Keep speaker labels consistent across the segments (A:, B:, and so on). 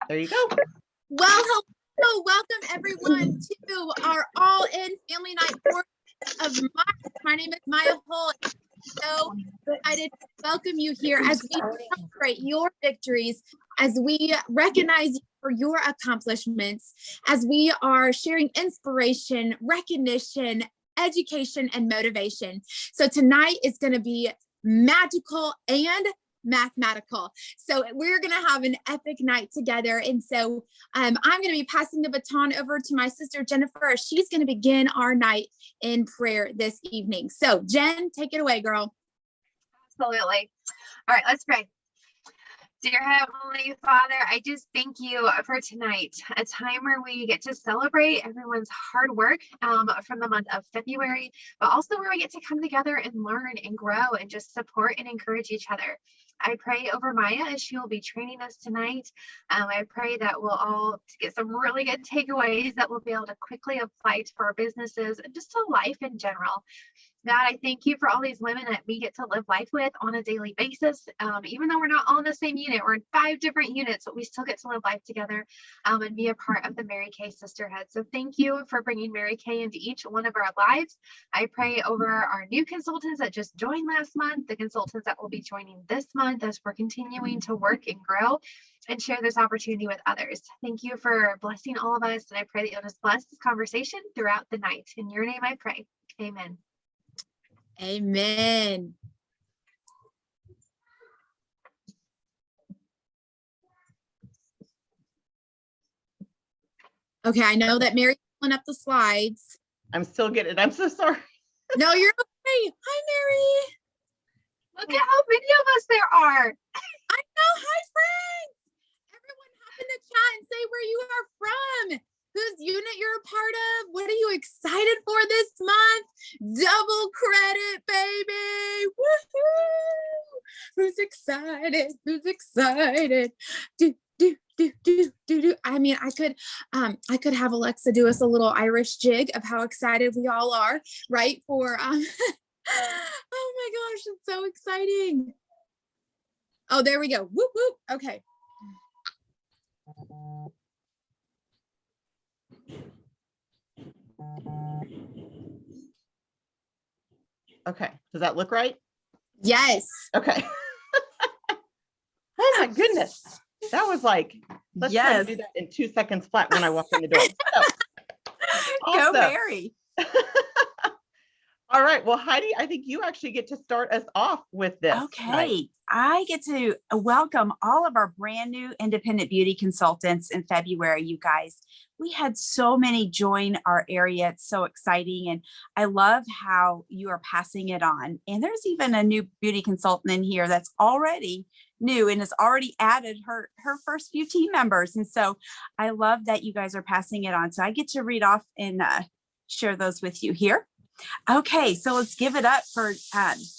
A: There you go.
B: Well, hello, welcome everyone to our all-in family night of March. My name is Maya Hull. So excited to welcome you here as we celebrate your victories, as we recognize you for your accomplishments, as we are sharing inspiration, recognition, education, and motivation. So tonight is going to be magical and mathematical. So we're going to have an epic night together. And so I'm going to be passing the baton over to my sister, Jennifer. She's going to begin our night in prayer this evening. So Jen, take it away, girl.
C: Absolutely. All right, let's pray. Dear Heavenly Father, I just thank you for tonight, a time where we get to celebrate everyone's hard work from the month of February, but also where we get to come together and learn and grow and just support and encourage each other. I pray over Maya as she will be training us tonight. I pray that we'll all get some really good takeaways that we'll be able to quickly apply to our businesses and just to life in general. God, I thank you for all these women that we get to live life with on a daily basis. Even though we're not all in the same unit, we're in 5 different units, but we still get to live life together and be a part of the Mary Kay Sisterhood. So thank you for bringing Mary Kay into each one of our lives. I pray over our new consultants that just joined last month, the consultants that will be joining this month as we're continuing to work and grow and share this opportunity with others. Thank you for blessing all of us. And I pray that you'll just bless this conversation throughout the night. In your name I pray. Amen.
B: Amen. Okay, I know that Mary's pulling up the slides.
A: I'm still getting it. I'm so sorry.
B: No, you're okay. Hi, Mary.
C: Look at how many of us there are.
B: I know. Hi, friends. Everyone hop in the chat and say where you are from, whose unit you're a part of. What are you excited for this month? Double credit, baby. Woohoo! Who's excited? Who's excited? Do. I mean, I could have Alexa do us a little Irish jig of how excited we all are, right? For oh my gosh, it's so exciting. Oh, there we go. Whoop whoop. Okay.
A: Okay. Does that look right?
B: Yes.
A: Okay. Oh my goodness. That was like, let's try to do that in 2 seconds flat when I walk in the door. So,
D: awesome. Go Mary.
A: All right. Well, Heidi, I think you actually get to start us off with this.
D: Okay.
A: Night.
D: I get to welcome all of our brand new independent beauty consultants in February, you guys. We had so many join our area. It's so exciting. And I love how you are passing it on. And there's even a new beauty consultant in here that's already new and has already added her first few team members. And so I love that you guys are passing it on. So I get to read off and share those with you here. Okay, so let's give it up for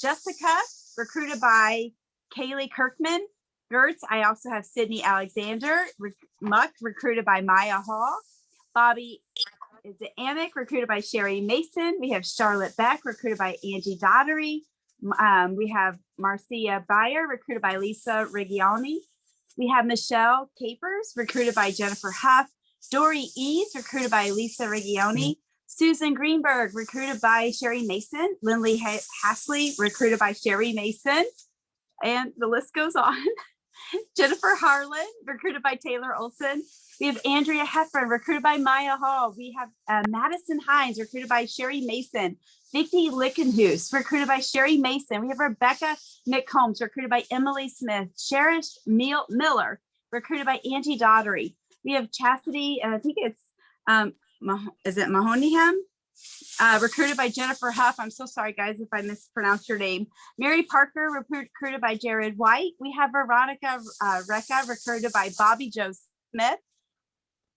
D: Jessica, recruited by Kaylee Kirkman. Gertz, I also have Sydney Alexander. Muck, recruited by Maya Hall. Bobby is it Amick, recruited by Sherry Mason. We have Charlotte Beck, recruited by Angie Daughtery. We have Marcia Beyer, recruited by Lisa Rigioni. We have Michelle Capers, recruited by Jennifer Huff. Dory Eves, recruited by Lisa Rigioni. Susan Greenberg, recruited by Sherry Mason. Lindley Hasley, recruited by Sherry Mason. And the list goes on. Jennifer Harlan, recruited by Taylor Olson. We have Andrea Heffern, recruited by Maya Hall. We have Madison Hines, recruited by Sherry Mason. Vicki Lickenhus, recruited by Sherry Mason. We have Rebecca McCombs, recruited by Emily Smith. Cherish Miller, recruited by Angie Daughtery. We have Chastity, and I think it's is it Mahoneyham? Recruited by Jennifer Huff. I'm so sorry, guys, if I mispronounced your name. Mary Parker, recruited by Jared White. We have Veronica Recca, recruited by Bobby Joe Smith.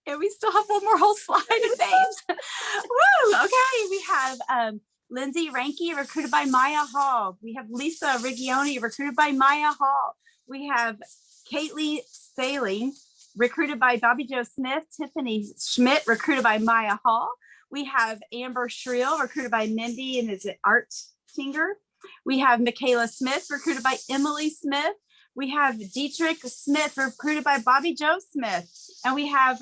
D: And we still have one more whole slide of names. Woo! Okay, we have Lindsay Ranke, recruited by Maya Hall. We have Lisa Rigioni, recruited by Maya Hall. We have Caitlin Saling, recruited by Bobby Joe Smith. Tiffany Schmidt, recruited by Maya Hall. We have Amber Shreel, recruited by Mindy and is it Art Tinger. We have Michaela Smith, recruited by Emily Smith. We have Dietrich Smith, recruited by Bobby Joe Smith. And we have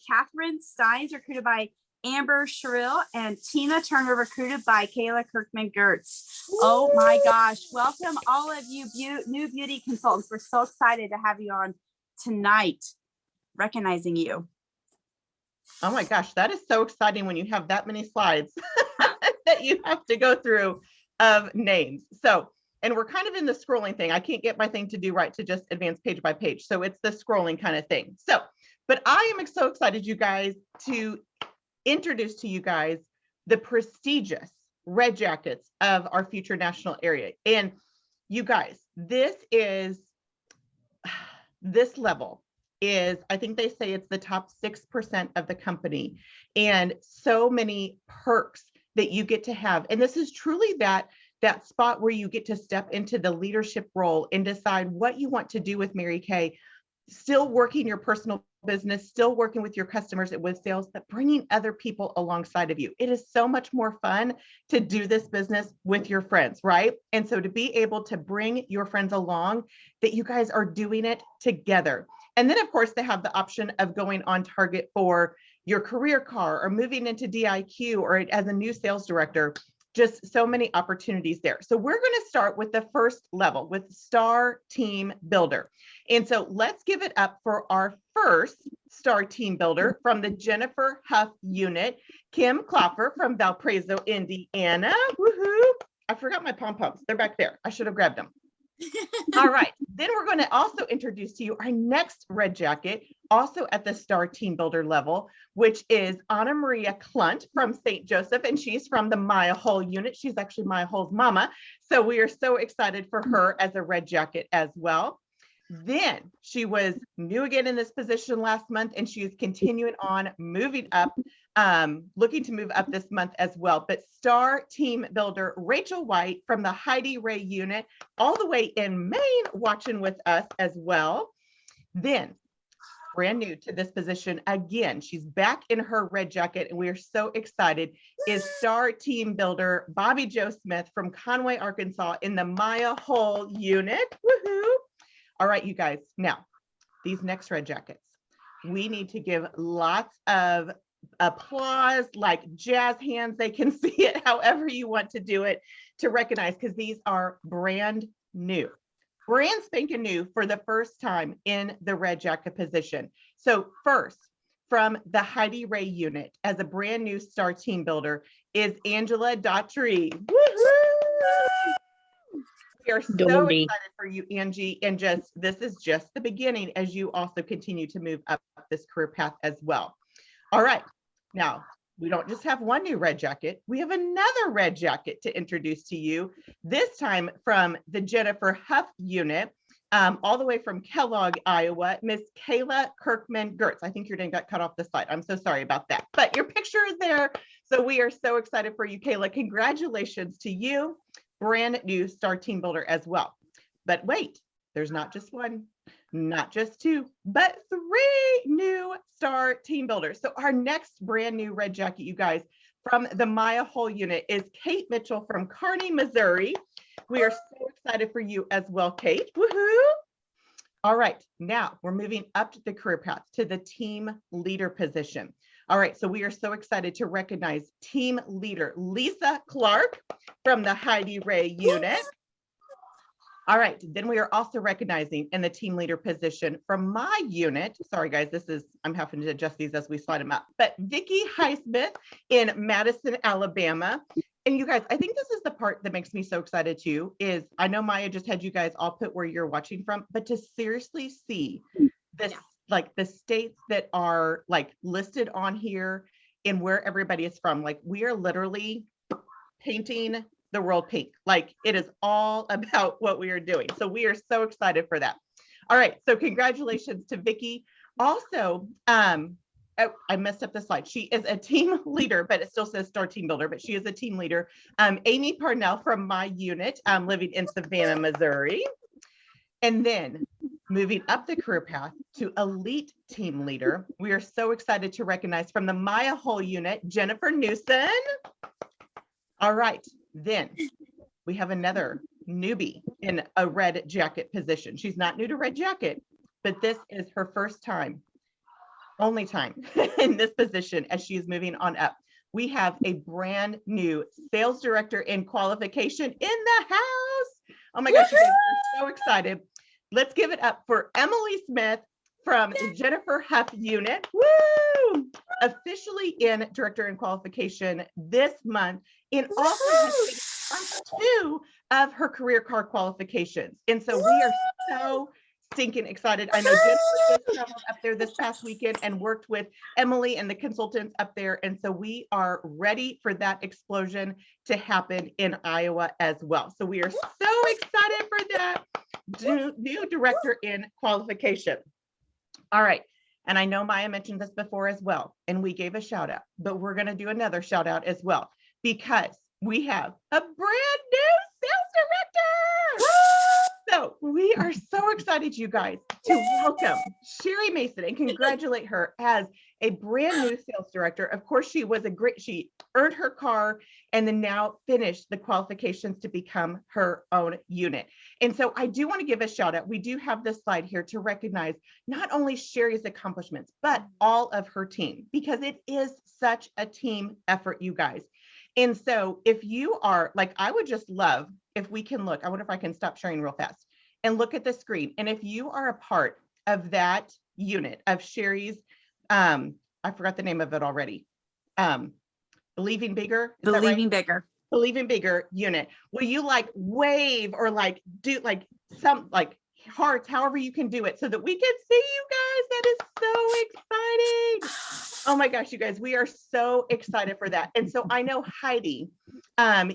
D: Catherine Steins, recruited by Amber Sherrill, and Tina Turner, recruited by Kayla Kirkman-Gertz. Oh my gosh. Welcome all of you new beauty consultants. We're so excited to have you on tonight, recognizing you.
A: Oh my gosh, that is so exciting when you have that many slides that you have to go through of names. So, and we're kind of in the scrolling thing. I can't get my thing to do right to just advance page by page. So it's the scrolling kind of thing. So, but I am so excited, you guys, to introduce to you guys the prestigious red jackets of our future national area. And you guys, this level is, I think they say it's the top 6% of the company, and so many perks that you get to have. And this is truly that spot where you get to step into the leadership role and decide what you want to do with Mary Kay, still working your personal business, still working with your customers and with sales, but bringing other people alongside of you. It is so much more fun to do this business with your friends, right? And so to be able to bring your friends along, that you guys are doing it together. And then of course they have the option of going on target for your career car or moving into DIQ or as a new sales director. Just so many opportunities there. So we're going to start with the first level with Star Team Builder. And so let's give it up for our first Star Team Builder from the Jennifer Huff unit, Kim Klopfer from Valparaiso, Indiana. Woohoo! I forgot my pom-poms. They're back there. I should have grabbed them. All right. Then we're going to also introduce to you our next red jacket, also at the Star Team Builder level, which is Anna Maria Klunt from St. Joseph, and she's from the Maya Hull unit. She's actually Maya Hull's mama. So we are so excited for her as a red jacket as well. Then she was new again in this position last month, and she is continuing on moving up, looking to move up this month as well. But Star Team Builder Rachel White from the Heidi Ray unit, all the way in Maine, watching with us as well. Then brand new to this position again, she's back in her red jacket, and we are so excited, is Star Team Builder Bobby Joe Smith from Conway, Arkansas, in the Maya Hull unit. Woohoo! All right, you guys, now these next red jackets, we need to give lots of applause, like jazz hands. They can see it however you want to do it to recognize, because these are brand new, brand spanking new for the first time in the red jacket position. So first, from the Heidi Ray unit as a brand new Star Team Builder is Angela Daughtry. Woohoo! We are so excited for you, Angie, and this is just the beginning as you also continue to move up this career path as well. All right, now we don't just have one new red jacket, we have another red jacket to introduce to you, this time from the Jennifer Huff unit, all the way from Kellogg, Iowa, Miss Kayla Kirkman-Gertz. I think your name got cut off the slide. I'm so sorry about that, but your picture is there. So we are so excited for you, Kayla. Congratulations to you. Brand new Star Team Builder as well. But wait, there's not just one, not just two, but 3 new Star Team Builders. So our next brand new red jacket, you guys, from the Maya Hull unit is Kate Mitchell from Kearney, Missouri. We are so excited for you as well, Kate. Woohoo! All right, now we're moving up to the career path to the team leader position. All right, so we are so excited to recognize team leader Lisa Clark from the Heidi Ray unit. All right, then we are also recognizing in the team leader position from my unit, sorry guys, I'm having to adjust these as we slide them up, but Vicki Highsmith in Madison, Alabama. And you guys, I think this is the part that makes me so excited too, is I know Maya just had you guys all put where you're watching from, but to seriously see this, like the states that are like listed on here and where everybody is from, like we are literally painting the world pink. Like it is all about what we are doing. So we are so excited for that. All right, so congratulations to Vicki. Also, oh, I messed up the slide. She is a team leader, but it still says Star Team Builder, but she is a team leader. Amy Parnell from my unit, living in Savannah, Missouri. And then moving up the career path to elite team leader, we are so excited to recognize from the Maya Hull unit, Jennifer Newson. All right, then we have another newbie in a red jacket position. She's not new to red jacket, but this is her first time, only time in this position as she is moving on up. We have a brand new sales director in qualification in the house. Oh my gosh, you guys are so excited. Let's give it up for Emily Smith from the Jennifer Huff unit. Woo! Officially in director in qualification this month, and also has two of her career card qualifications. And so we are so stinking excited. I know Jennifer just traveled up there this past weekend and worked with Emily and the consultants up there. And so we are ready for that explosion to happen in Iowa as well. So we are so excited for that new director in qualification. All right. And I know Maya mentioned this before as well, and we gave a shout out, but we're going to do another shout out as well, because we have a brand new sales director. So we are so excited, you guys, to welcome Sherry Mason and congratulate her as a brand new sales director. Of course, she earned her car and then now finished the qualifications to become her own unit. And so I do want to give a shout out. We do have this slide here to recognize not only Sherry's accomplishments, but all of her team, because it is such a team effort, you guys. And so if you are like, I would just love if we can look, I wonder if I can stop sharing real fast and look at the screen. And if you are a part of that unit of Sherry's, I forgot the name of it already. Believing Bigger.
D: Believing Bigger.
A: Believing Bigger unit. Will you like wave or like do like some like hearts, however you can do it so that we can see you guys? That is so exciting. Oh my gosh, you guys, we are so excited for that. And so I know Heidi,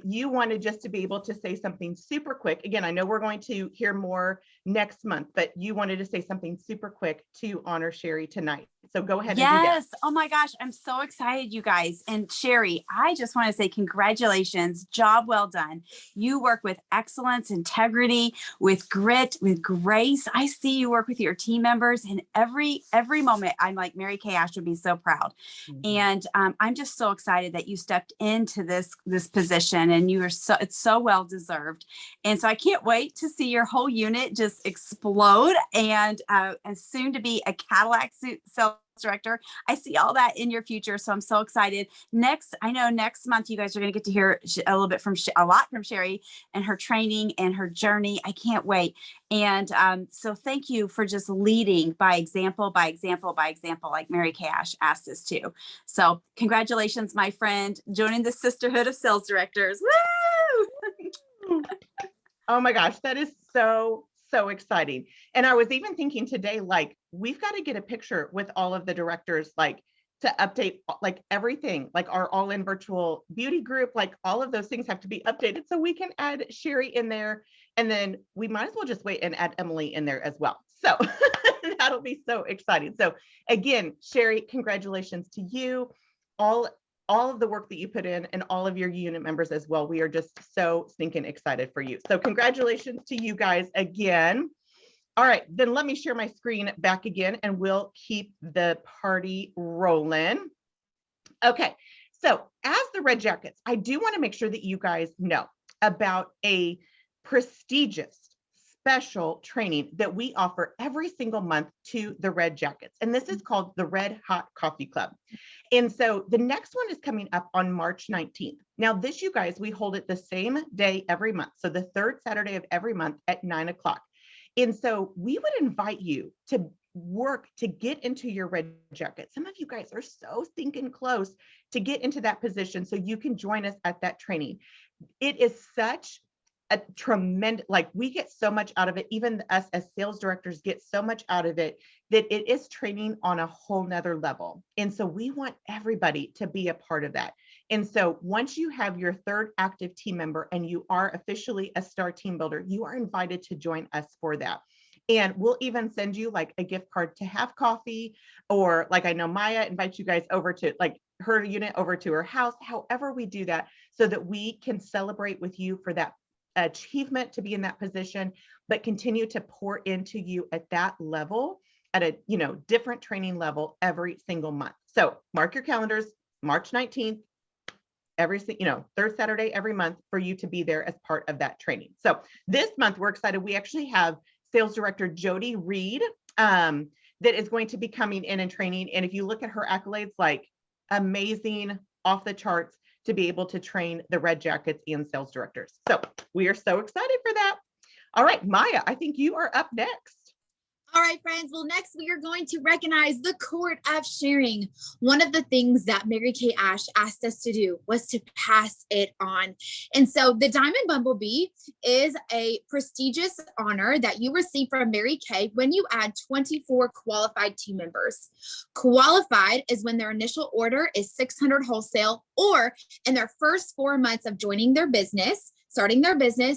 A: you wanted just to be able to say something super quick. Again, I know we're going to hear more next month, but you wanted to say something super quick to honor Sherry tonight. So go ahead and do that.
D: Yes. Oh my gosh. I'm so excited, you guys. And Sherry, I just want to say congratulations. Job well done. You work with excellence, integrity, with grit, with grace. I see you work with your team members, and every moment I'm like, Mary Kay Ash would be so proud. And I'm just so excited that you stepped into this position, and it's so well deserved. And so I can't wait to see your whole unit just explode, and soon to be a Cadillac sales director. I see all that in your future. So I'm so excited. I know next month you guys are going to get to hear a lot from Sherry and her training and her journey. I can't wait. And so thank you for just leading by example, like Mary Kay Ash asked us to. So congratulations, my friend, joining the sisterhood of sales directors. Woo!
A: Oh my gosh, that is so exciting. And I was even thinking today, like, we've got to get a picture with all of the directors, like to update like everything, like our all-in virtual beauty group, like all of those things have to be updated so we can add Sherry in there. And then we might as well just wait and add Emily in there as well. So that'll be so exciting. So again, Sherry, congratulations to you. All of the work that you put in and all of your unit members as well. We are just so stinking excited for you. So congratulations to you guys again. All right, then let me share my screen back again and we'll keep the party rolling. Okay, so as the Red Jackets, I do want to make sure that you guys know about a prestigious special training that we offer every single month to the Red Jackets. And this is called the Red Hot Coffee Club. And so the next one is coming up on March 19th. Now this, you guys, we hold it the same day every month. So the third Saturday of every month at 9 o'clock. And so we would invite you to work to get into your Red Jacket. Some of you guys are so stinking close to get into that position so you can join us at that training. It is such a tremendous, like we get so much out of it. Even us as sales directors get so much out of it that it is training on a whole nother level. And so we want everybody to be a part of that. And so once you have your third active team member and you are officially a star team builder, you are invited to join us for that. And we'll even send you like a gift card to have coffee, or like I know Maya invites you guys over to like her unit over to her house, however we do that, so that we can celebrate with you for that achievement to be in that position, but continue to pour into you at that level at a different training level every single month. So mark your calendars, March 19th third Saturday every month for you to be there as part of that training. So this month we're excited. We actually have Sales Director Jody Reed that is going to be coming in and training. And if you look at her accolades, like amazing, off the charts, to be able to train the Red Jackets and sales directors. So we are so excited for that. All right, Maya, I think you are up next.
B: All right, friends. Well, next we are going to recognize the Court of Sharing. One of the things that Mary Kay Ash asked us to do was to pass it on. And so the Diamond Bumblebee is a prestigious honor that you receive from Mary Kay when you add 24 qualified team members. Qualified is when their initial order is 600 wholesale, or in their first 4 months of starting their business,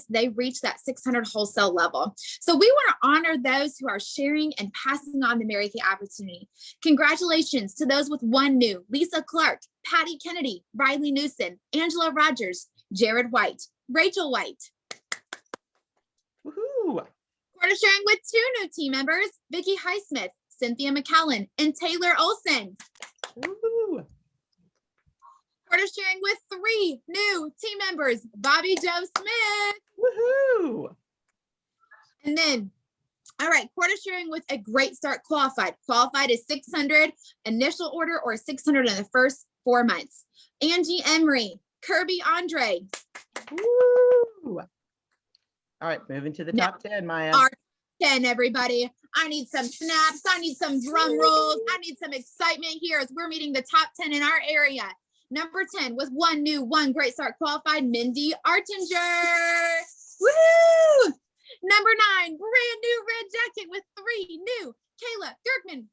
B: they reach that 600 wholesale level. So we want to honor those who are sharing and passing on the Mary Kay opportunity. Congratulations to those with one new: Lisa Clark, Patty Kennedy, Riley Newson, Angela Rogers, Jared White, Rachel White.
A: Woohoo!
B: Court of Sharing with 2 new team members: Vicki Highsmith, Cynthia McCallan, and Taylor Olson.
A: Woohoo!
B: Court of Sharing with 3 new team members: Bobby Joe Smith.
A: Woohoo!
B: And then, all right, Court of Sharing with a Great Start Qualified. Qualified is 600 initial order or 600 in the first 4 months: Angie Emery, Kirby Andre.
A: Woo! All right, moving to the top 10, Maya.
B: Our 10, everybody. I need some snaps. I need some drum rolls. I need some excitement here as we're meeting the top 10 in our area. Number 10 with 1 new, 1 Great Start Qualified, Mindy Artinger. Woohoo! Number 9, brand new Red Jacket with 3 new, Kayla Gerkman.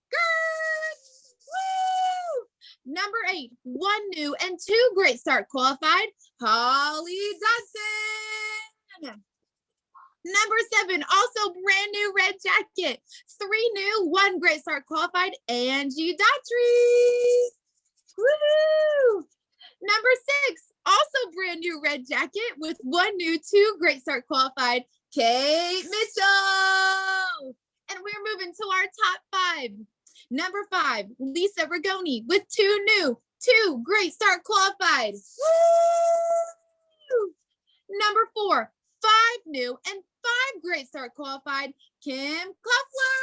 B: Woo! Number 8, 1 new and 2 Great Start Qualified, Holly Dodson. Number 7, also brand new Red Jacket, 3 new, 1 Great Start Qualified, Angie Daughtry. Woohoo! Number 6, also brand new Red Jacket with 1 new, 2 Great Start Qualified, Kate Mitchell. And we're moving to our top 5. Number 5, Lisa Rigoni with 2 new, 2 Great Start Qualified. Woo! Number 4, 5 new and 5 Great Start Qualified, Kim Kluffler.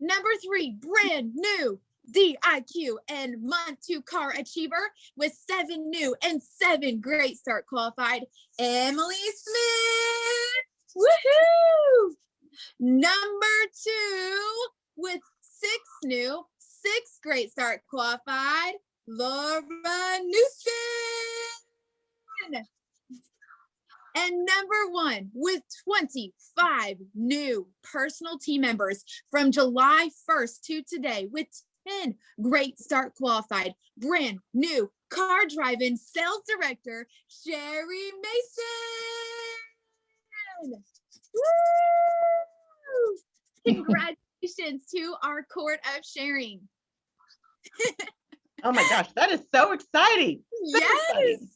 B: Number 3, brand new DIQ and month 2 car achiever with 7 new and 7 Great Start Qualified, Emily Smith. Woohoo! Number 2 with 6 new, 6 Great Start Qualified, Laura Newson. And number 1 with 25 new personal team members from July 1st to today with 10 Great Start Qualified, brand new car driving sales director, Sherry Mason. Woo! Congratulations to our Court of Sharing.
A: Oh my gosh, that is so exciting. So
B: Yes.
A: exciting.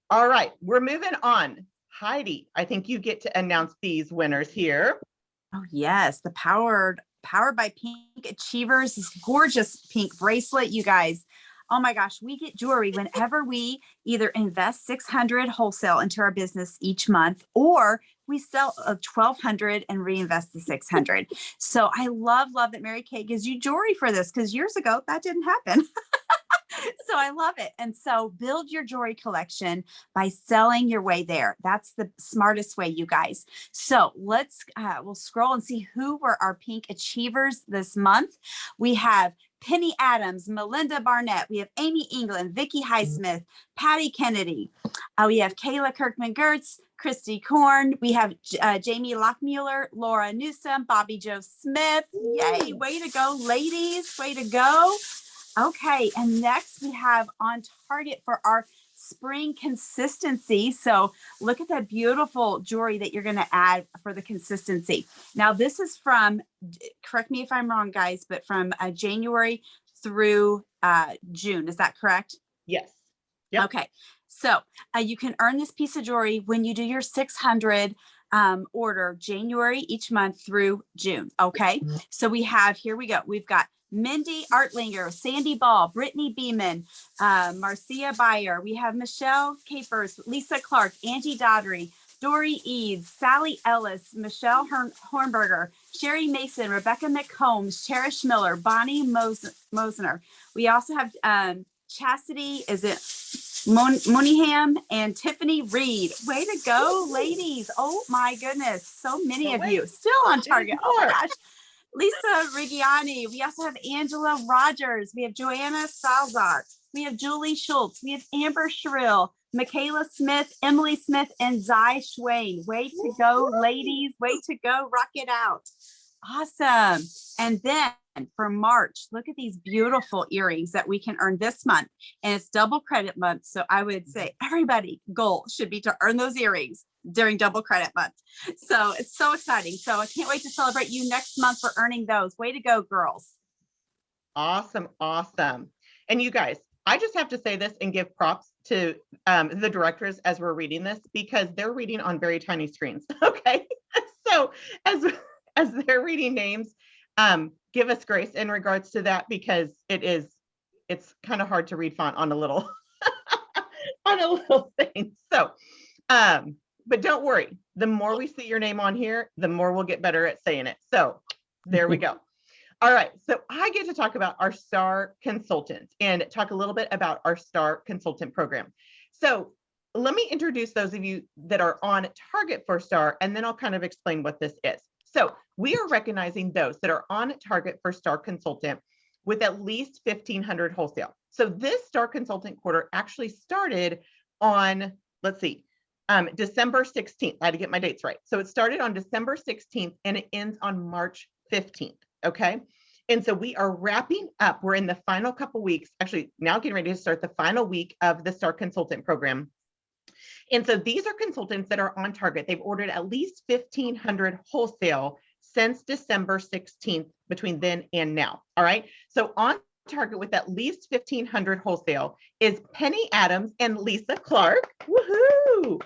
A: All right, we're moving on. Heidi, I think you get to announce these winners here.
D: Oh yes, the Powered by Pink Achievers, this gorgeous pink bracelet, you guys. Oh my gosh, we get jewelry whenever we either invest 600 wholesale into our business each month, or we sell 1,200 and reinvest the 600. So I love that Mary Kay gives you jewelry for this, because years ago that didn't happen. So I love it. And so build your jewelry collection by selling your way there. That's the smartest way, you guys. So we'll scroll and see who were our pink achievers this month. We have Penny Adams, Melinda Barnett. We have Amy England, Vicki Highsmith, Patty Kennedy. We have Kayla Kirkman-Gertz, Christy Korn. We have Jamie Lockmuller, Laura Newsom, Bobby Joe Smith. Yay, way to go, ladies. Way to go. Okay, and next we have on target for our spring consistency. So look at that beautiful jewelry that you're going to add for the consistency. Now this is from, correct me if I'm wrong, guys, but from January through June. Is that correct?
A: Yes. Yep.
D: Okay, so you can earn this piece of jewelry when you do your 600 order January each month through June. Okay. So we have, here we go. We've got Mindy Artlinger, Sandy Ball, Brittany Beeman, Marcia Beyer. We have Michelle Capers, Lisa Clark, Angie Daughtery, Dory Eads, Sally Ellis, Michelle Hornberger, Sherry Mason, Rebecca McCombs, Cherish Miller, Bonnie Mosner. We also have Chastity, is it Moneyham, and Tiffany Reed. Way to go, ladies. Oh my goodness. So many of you still on target. Oh my gosh. Lisa Rigiani. We also have Angela Rogers. We have Joanna Salzar. We have Julie Schultz. We have Amber Sherrill, Michaela Smith, Emily Smith, and Zai Schwain. Way to go, ladies. Way to go. Rock it out. Awesome. And then for March, look at these beautiful earrings that we can earn this month. And it's double credit month. So I would say everybody goal should be to earn those earrings during double credit month. So it's so exciting. So I can't wait to celebrate you next month for earning those. Way to go, girls.
A: Awesome. Awesome. And you guys, I just have to say this and give props to the directors as we're reading this, because they're reading on very tiny screens. Okay. So as they're reading names, give us grace in regards to that, because it's kind of hard to read font on a little on a little thing. So but don't worry, the more we see your name on here, the more we'll get better at saying it. So there we go. All right, so I get to talk about our STAR consultants and talk a little bit about our STAR consultant program. So let me introduce those of you that are on target for STAR, and then I'll kind of explain what this is. So we are recognizing those that are on target for STAR consultant with at least 1,500 wholesale. So this STAR consultant quarter actually started on, let's see, December 16th. I had to get my dates right. So it started on December 16th and it ends on March 15th. Okay. And so we are wrapping up. We're in the final couple weeks, actually now getting ready to start the final week of the STAR consultant program. And so these are consultants that are on target. They've ordered at least 1,500 wholesale since December 16th between then and now. All right. So on target with at least 1,500 wholesale is Penny Adams and Lisa Clark. Woohoo!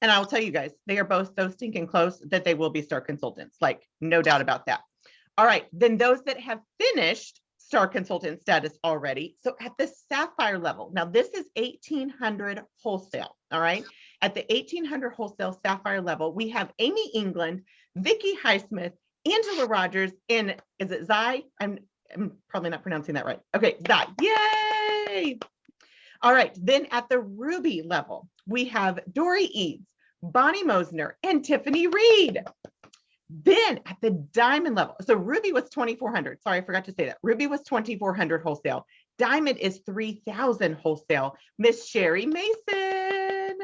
A: And I'll tell you guys, they are both so stinking close that they will be STAR consultants, like no doubt about that. All right. Then those that have finished STAR consultant status already. So at the Sapphire level, now this is 1,800 wholesale. All right. At the 1,800 wholesale Sapphire level, we have Amy England, Vicki Highsmith, Angela Rogers, and is it Zai? I'm probably not pronouncing that right. Okay, Zai. Yay! All right. Then at the Ruby level, we have Dory Eads, Bonnie Mosner, and Tiffany Reed. Then at the Diamond level, so Ruby was 2,400. Sorry, I forgot to say that. Ruby was 2,400 wholesale. Diamond is 3,000 wholesale. Miss Sherry Mason.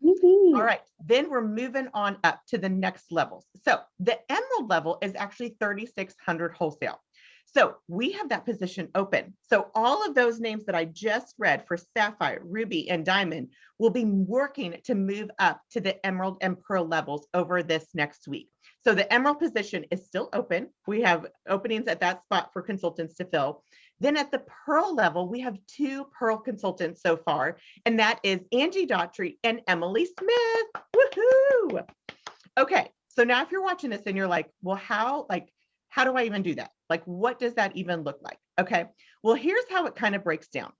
A: All right, then we're moving on up to the next levels. So the Emerald level is actually 3,600 wholesale. So we have that position open. So all of those names that I just read for Sapphire, Ruby, and Diamond will be working to move up to the Emerald and Pearl levels over this next week. So the Emerald position is still open. We have openings at that spot for consultants to fill. Then at the Pearl level, we have 2 Pearl consultants so far, and that is Angie Daughtery and Emily Smith. Woohoo! Okay, so now if you're watching this and you're like, well, how do I even do that? Like, what does that even look like? Okay, well, here's how it kind of breaks down.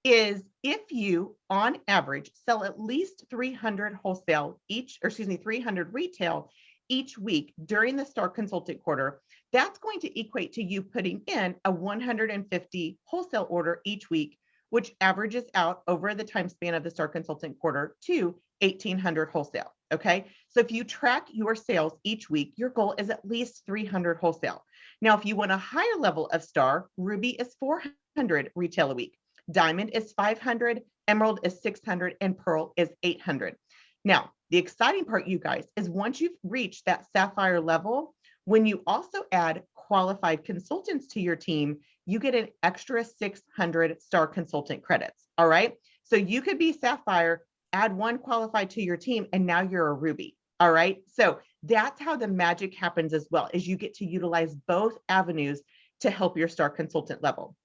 A: Is if you, on average, sell at least 300 wholesale each, or excuse me, 300 retail each week during the STAR consultant quarter, that's going to equate to you putting in a 150 wholesale order each week, which averages out over the time span of the STAR consultant quarter to 1,800 wholesale. Okay, so if you track your sales each week, your goal is at least 300 wholesale. Now, if you want a higher level of STAR, Ruby is 400 retail a week, Diamond is 500, Emerald is 600, and Pearl is 800. Now, the exciting part, you guys, is once you've reached that Sapphire level, when you also add qualified consultants to your team, you get an extra 600 STAR consultant credits. All right. So you could be Sapphire, add 1 qualified to your team, and now you're a Ruby. All right. So that's how the magic happens as well, is you get to utilize both avenues to help your STAR consultant level.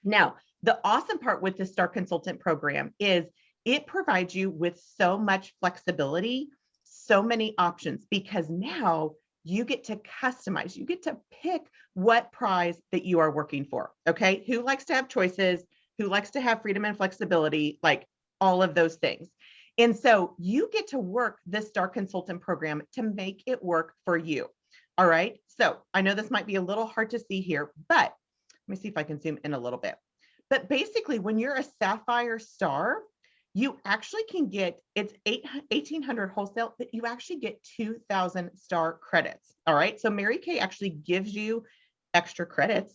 A: Now, the awesome part with the STAR consultant program is it provides you with so much flexibility so many options because now you get to customize, you get to pick what prize that you are working for. Okay. Who likes to have choices? Who likes to have freedom and flexibility? Like all of those things. And so you get to work this Star Consultant program to make it work for you. All right. So I know this might be a little hard to see here, but let me see if I can zoom in a little bit. But basically, when you're a Sapphire Star, you actually can get, it's 1,800 wholesale, but you actually get 2,000 star credits. All right. So Mary Kay actually gives you extra credits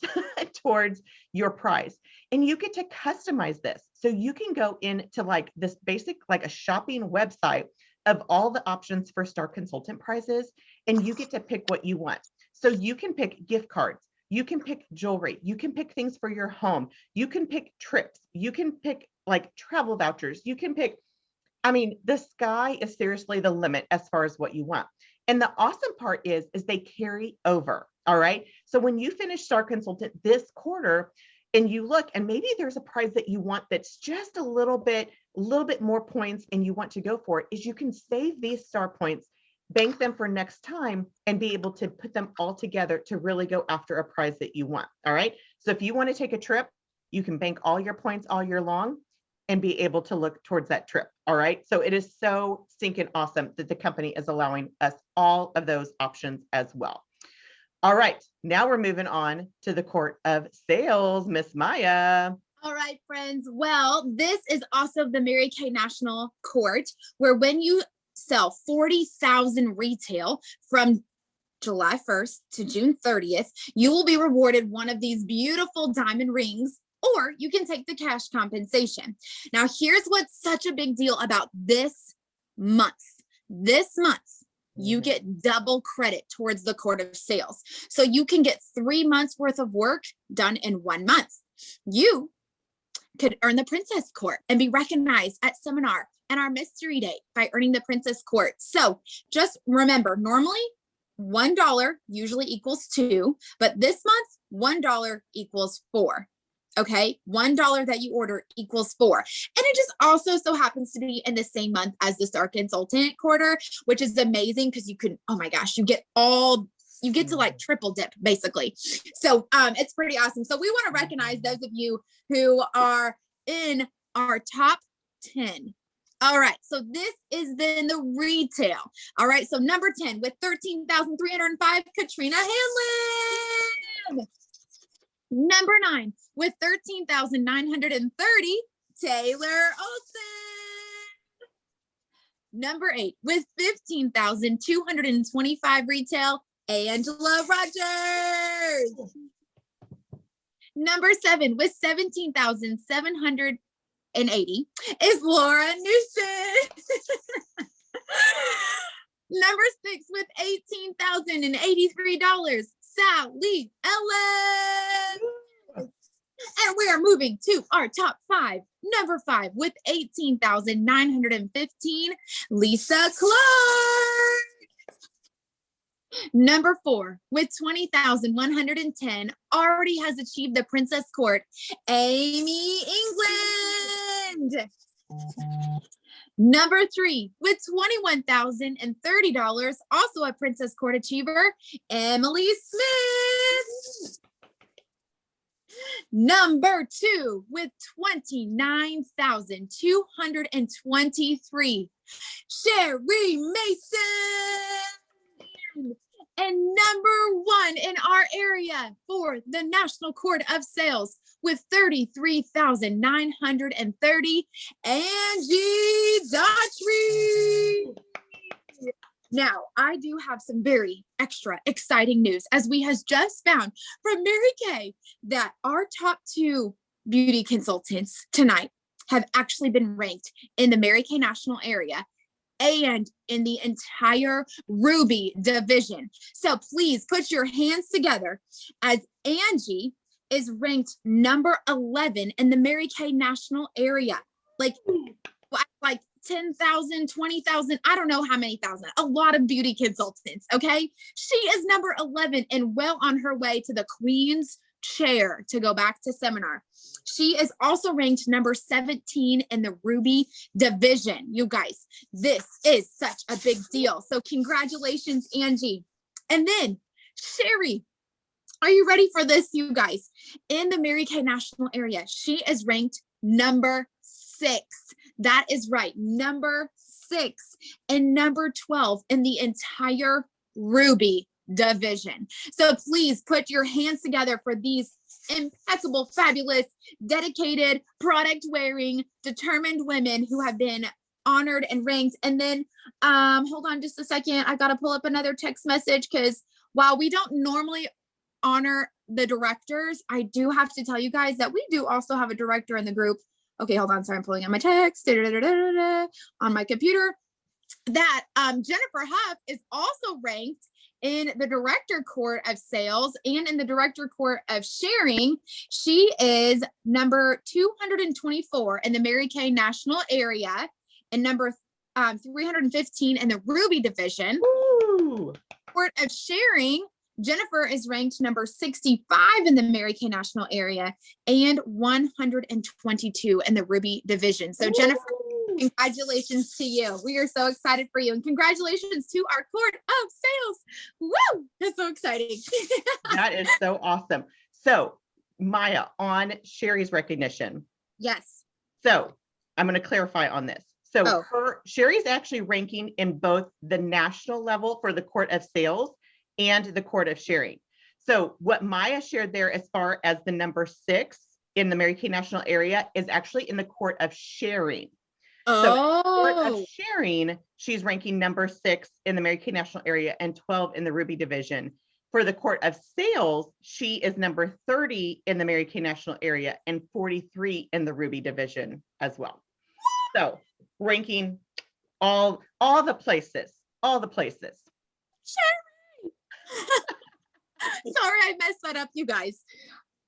A: towards your prize. And you get to customize this. So you can go into like this basic, like a shopping website of all the options for Star Consultant prizes, and you get to pick what you want. So you can pick gift cards. You can pick jewelry. You can pick things for your home. You can pick trips. You can pick like travel vouchers. You can pick, I mean, the sky is seriously the limit as far as what you want. And the awesome part is they carry over. All right. So when you finish Star Consultant this quarter and you look and maybe there's a prize that you want that's just a little bit more points and you want to go for it, is you can save these star points, bank them for next time, and be able to put them all together to really go after a prize that you want. All right. So if you want to take a trip, you can bank all your points all year long and be able to look towards that trip. All right. So it is so stinking awesome that the company is allowing us all of those options as well. All right. Now we're moving on to the Court of Sales, Miss Maya.
B: All right, friends. Well, this is also the Mary Kay National Court, where when you sell 40,000 retail from July 1st to June 30th, you will be rewarded one of these beautiful diamond rings, or you can take the cash compensation. Now, here's what's such a big deal about this month. This month, you get double credit towards the Court of Sales. So you can get 3 months worth of work done in 1 month. You could earn the Princess Court and be recognized at seminar and our mystery date by earning the Princess Court. So just remember, normally $1 usually equals 2, but this month, $1 equals 4. Okay, $1 that you order equals 4. And it just also so happens to be in the same month as the Star Consultant quarter, which is amazing because you can, oh my gosh, you get to like triple dip basically. So it's pretty awesome. So we want to recognize those of you who are in our top 10. All right, so this is then the retail. All right, so number 10 with 13,305, Katrina Hanlon. Number 9 with 13,930, Taylor Olson. Number 8 with 15,225 retail, Angela Rogers. Number 7 with 17,780 is Laura Newson. Number 6 with $18,083, Sally Ellis. And we are moving to our top 5. Number 5 with 18,915, Lisa Clark. Number 4 with 20,110, already has achieved the Princess Court, Amy England. Number 3 with $21,030, also a Princess Court achiever, Emily Smith. Number 2 with 29,223, Sherry Mason. And number 1 in our area for the National Court of Sales with 33,930, Angie Daughtry. Now, I do have some very extra exciting news, as we has just found from Mary Kay that our top 2 beauty consultants tonight have actually been ranked in the Mary Kay National area and in the entire Ruby division. So please put your hands together, as Angie is ranked number 11 in the Mary Kay National area. Like 10,000, 20,000, I don't know how many thousand, a lot of beauty consultants, okay? She is number 11 and well on her way to the Queen's chair to go back to seminar. She is also ranked number 17 in the Ruby division. You guys, this is such a big deal. So congratulations, Angie. And then Sherry, are you ready for this, you guys? In the Mary Kay National area, she is ranked number 6. That is right, number 6 and number 12 in the entire Ruby division. So please put your hands together for these impeccable, fabulous, dedicated, product wearing, determined women who have been honored and ranked. And then hold on just a second. I got to pull up another text message because while we don't normally honor the directors, I do have to tell you guys that we do also have a director in the group. Okay, hold on. Sorry, I'm pulling out my text on my computer. That Jennifer Huff is also ranked in the Director Court of Sales and in the Director Court of Sharing. She is number 224 in the Mary Kay National area and number 315 in the Ruby division.
A: Ooh.
B: Court of Sharing, Jennifer is ranked number 65 in the Mary Kay National area and 122 in the Ruby division. So Jennifer, congratulations to you. We are so excited for you. And congratulations to our Court of Sales. Woo! That's so exciting.
A: That is so awesome. So Maya, on Sherry's recognition.
B: Yes.
A: So I'm going to clarify on this. So Sherry's actually ranking in both the national level for the Court of Sales and the Court of Sharing. So what Maya shared there as far as the number 6 in the Mary Kay National area is actually in the Court of Sharing. So Court of Sharing, she's ranking number 6 in the Mary Kay National area and 12 in the Ruby division. For the Court of Sales, she is number 30 in the Mary Kay National area and 43 in the Ruby division as well. So ranking all the places.
B: Sherry. Sorry, I messed that up, you guys.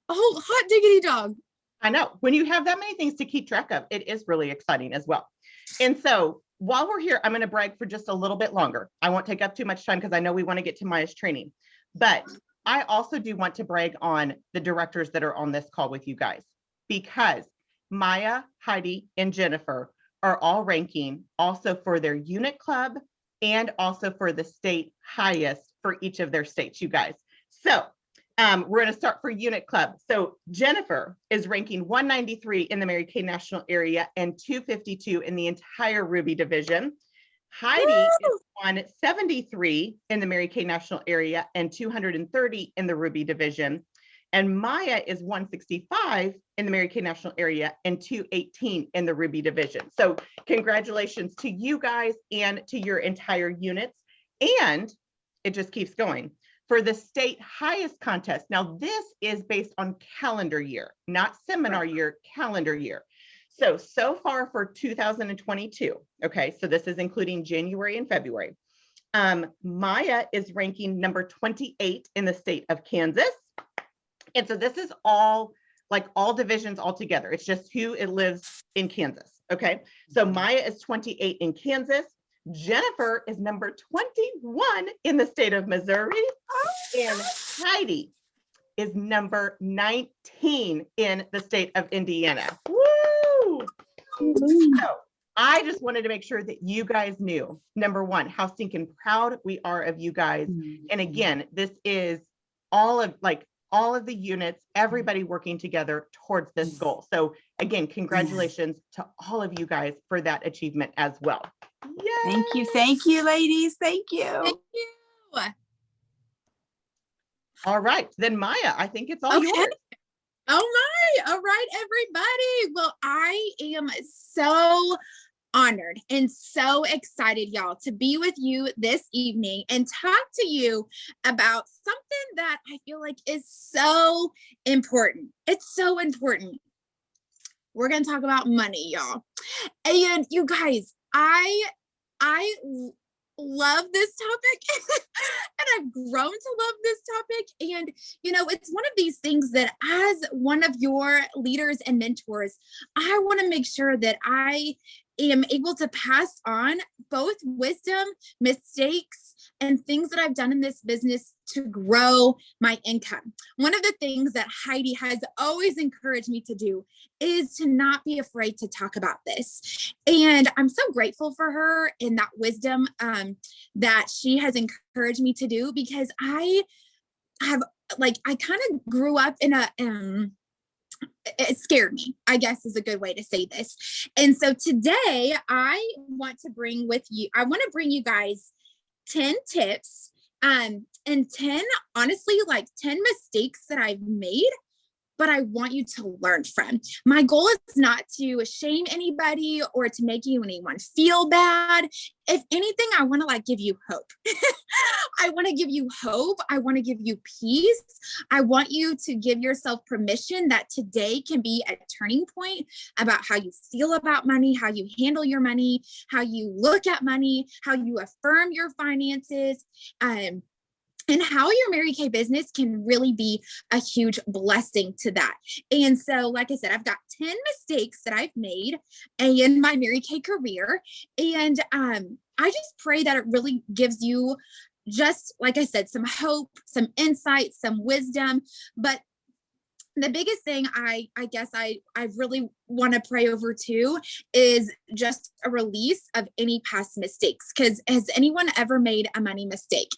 B: Oh, hot diggity dog.
A: I know. When you have that many things to keep track of, it is really exciting as well. And so while we're here, I'm going to brag for just a little bit longer. I won't take up too much time because I know we want to get to Maya's training. But I also do want to brag on the directors that are on this call with you guys, because Maya, Heidi, and Jennifer are all ranking also for their unit club and also for the state highest for each of their states, you guys. So we're going to start for unit club. So Jennifer is ranking 193 in the Mary Kay National area and 252 in the entire Ruby division. Heidi is 173 in the Mary Kay National area and 230 in the Ruby division. And Maya is 165 in the Mary Kay National area and 218 in the Ruby division. So congratulations to you guys and to your entire units. And it just keeps going. For the state highest contest, now this is based on calendar year, not seminar year, calendar year. So far for 2022, okay, so this is including January and February. Maya is ranking number 28 in the state of Kansas. And so this is all divisions all together. It's just who it lives in Kansas, okay? So Maya is 28 in Kansas. Jennifer is number 21 in the state of Missouri. And Heidi is number 19 in the state of Indiana. Woo! So I just wanted to make sure that you guys knew, number one, how stinking proud we are of you guys. And again, this is all of the units, everybody working together towards this goal. So again, congratulations to all of you guys for that achievement as well. Yay!
D: Thank you, ladies. Thank you.
B: Thank you.
A: All right, then Maya, I think it's all yours.
B: All right, everybody. Well, I am so honored and so excited, y'all, to be with you this evening and talk to you about something that I feel like is so important. It's so important. We're going to talk about money, y'all. And you guys, I love this topic and I've grown to love this topic. And, it's one of these things that as one of your leaders and mentors, I want to make sure that I am able to pass on both wisdom, mistakes, and things that I've done in this business to grow my income. One of the things that Heidi has always encouraged me to do is to not be afraid to talk about this. And I'm so grateful for her and that wisdom that she has encouraged me to do, because I kind of grew up in a, it scared me, I guess is a good way to say this. And so today I want to bring you guys 10 tips, and 10, honestly, like 10 mistakes that I've made, but I want you to learn from. My goal is not to shame anybody or to make anyone feel bad. If anything, I want to give you hope. I want to give you hope. I want to give you peace. I want you to give yourself permission that today can be a turning point about how you feel about money, how you handle your money, how you look at money, how you affirm your finances, and how your Mary Kay business can really be a huge blessing to that. And so, like I said, I've got 10 mistakes that I've made in my Mary Kay career. And I just pray that it really gives you, just like I said, some hope, some insight, some wisdom. But the biggest thing I guess I really want to pray over too is just a release of any past mistakes. Because has anyone ever made a money mistake?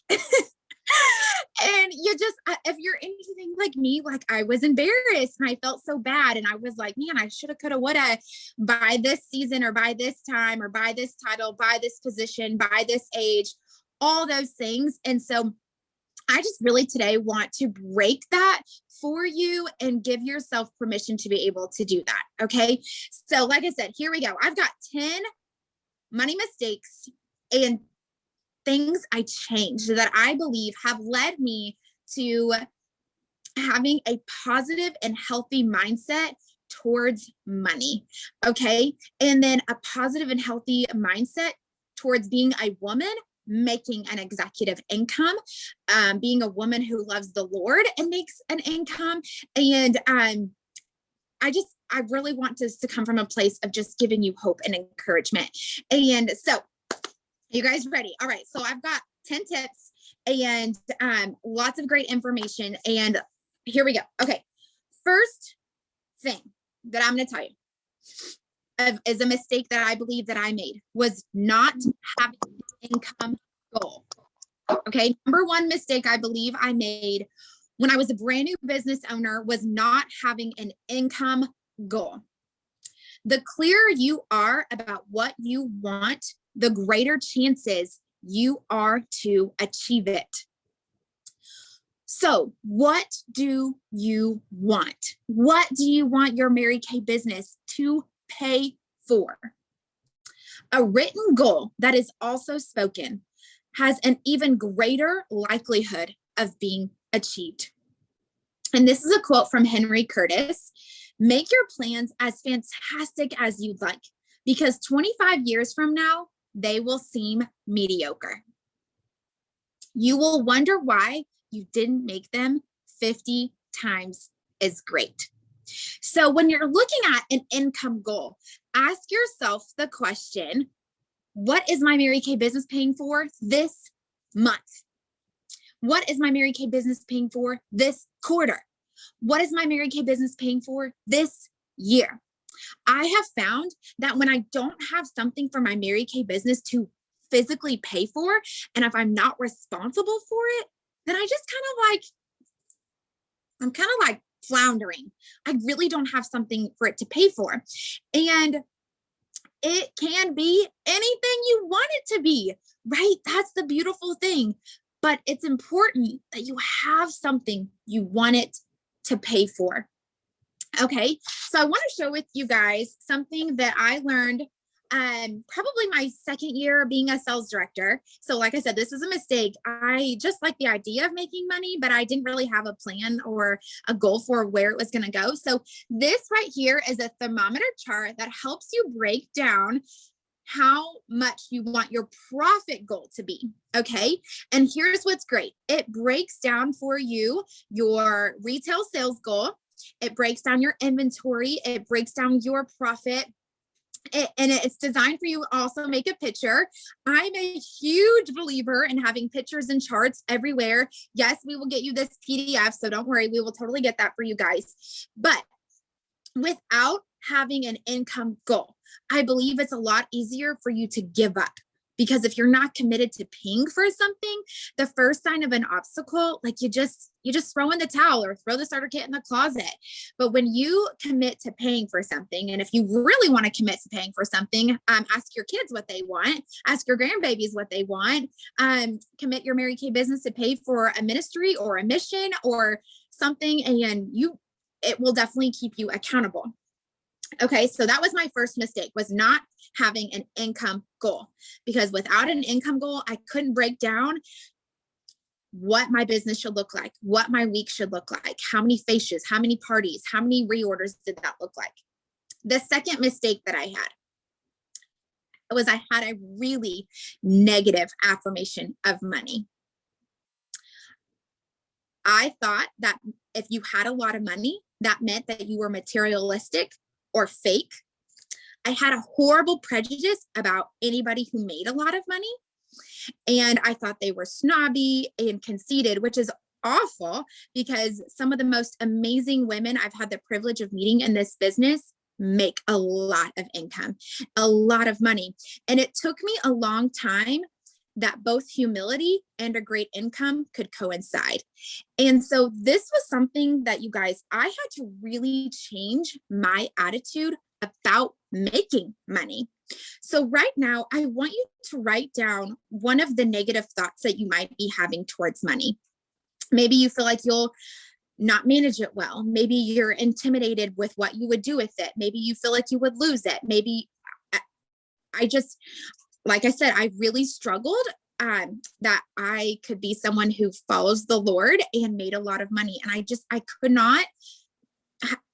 B: And if you're anything like me, like I was embarrassed and I felt so bad. And I was like, man, I shoulda, coulda, woulda, by this season or by this time or by this title, by this position, by this age, all those things. And so I just really today want to break that for you and give yourself permission to be able to do that. Okay. So like I said, here we go. I've got 10 money mistakes and things I changed that I believe have led me to having a positive and healthy mindset towards money. Okay. And then a positive and healthy mindset towards being a woman making an executive income, being a woman who loves the Lord and makes an income. And I really want this to come from a place of just giving you hope and encouragement. And so, you guys ready? All right. So I've got 10 tips and lots of great information. And here we go. Okay. First thing that I'm going to tell you is a mistake that I believe that I made was not having an income goal. Okay. Number one mistake I believe I made when I was a brand new business owner was not having an income goal. The clearer you are about what you want, the greater chances you are to achieve it. So what do you want? What do you want your Mary Kay business to pay for? A written goal that is also spoken has an even greater likelihood of being achieved. And this is a quote from Henry Curtis. Make your plans as fantastic as you'd like, because 25 years from now, they will seem mediocre. You will wonder why you didn't make them 50 times as great. So when you're looking at an income goal, ask yourself the question, what is my Mary Kay business paying for this month? What is my Mary Kay business paying for this quarter? What is my Mary Kay business paying for this year? I have found that when I don't have something for my Mary Kay business to physically pay for, and if I'm not responsible for it, then I just I'm kind of like floundering. I really don't have something for it to pay for. And it can be anything you want it to be, right? That's the beautiful thing. But it's important that you have something you want it to pay for. Okay, so I want to share with you guys something that I learned probably my second year being a sales director. So like I said, this is a mistake. I just like the idea of making money, but I didn't really have a plan or a goal for where it was going to go. So this right here is a thermometer chart that helps you break down how much you want your profit goal to be. Okay. And here's what's great. It breaks down for you your retail sales goal. It breaks down your inventory. It breaks down your profit. And it's designed for you to also make a picture. I'm a huge believer in having pictures and charts everywhere. Yes, we will get you this PDF, so don't worry, we will totally get that for you guys. But without having an income goal, I believe it's a lot easier for you to give up. Because if you're not committed to paying for something, the first sign of an obstacle, like you just throw in the towel or throw the starter kit in the closet. But when you commit to paying for something, and if you really want to commit to paying for something, ask your kids what they want, ask your grandbabies what they want, commit your Mary Kay business to pay for a ministry or a mission or something, and it will definitely keep you accountable. Okay, so that was my first mistake, was not having an income goal, because without an income goal, I couldn't break down what my business should look like, what my week should look like, how many facias, how many parties, how many reorders did that look like. The second mistake that I had was I had a really negative affirmation of money. I thought that if you had a lot of money, that meant that you were materialistic or fake. I had a horrible prejudice about anybody who made a lot of money. And I thought they were snobby and conceited, which is awful, because some of the most amazing women I've had the privilege of meeting in this business make a lot of income, a lot of money. And it took me a long time that both humility and a great income could coincide. And so this was something that, you guys, I had to really change my attitude about making money. So right now, I want you to write down one of the negative thoughts that you might be having towards money. Maybe you feel like you'll not manage it well. Maybe you're intimidated with what you would do with it. Maybe you feel like you would lose it. Maybe like I said, I really struggled that I could be someone who follows the Lord and made a lot of money. And I could not,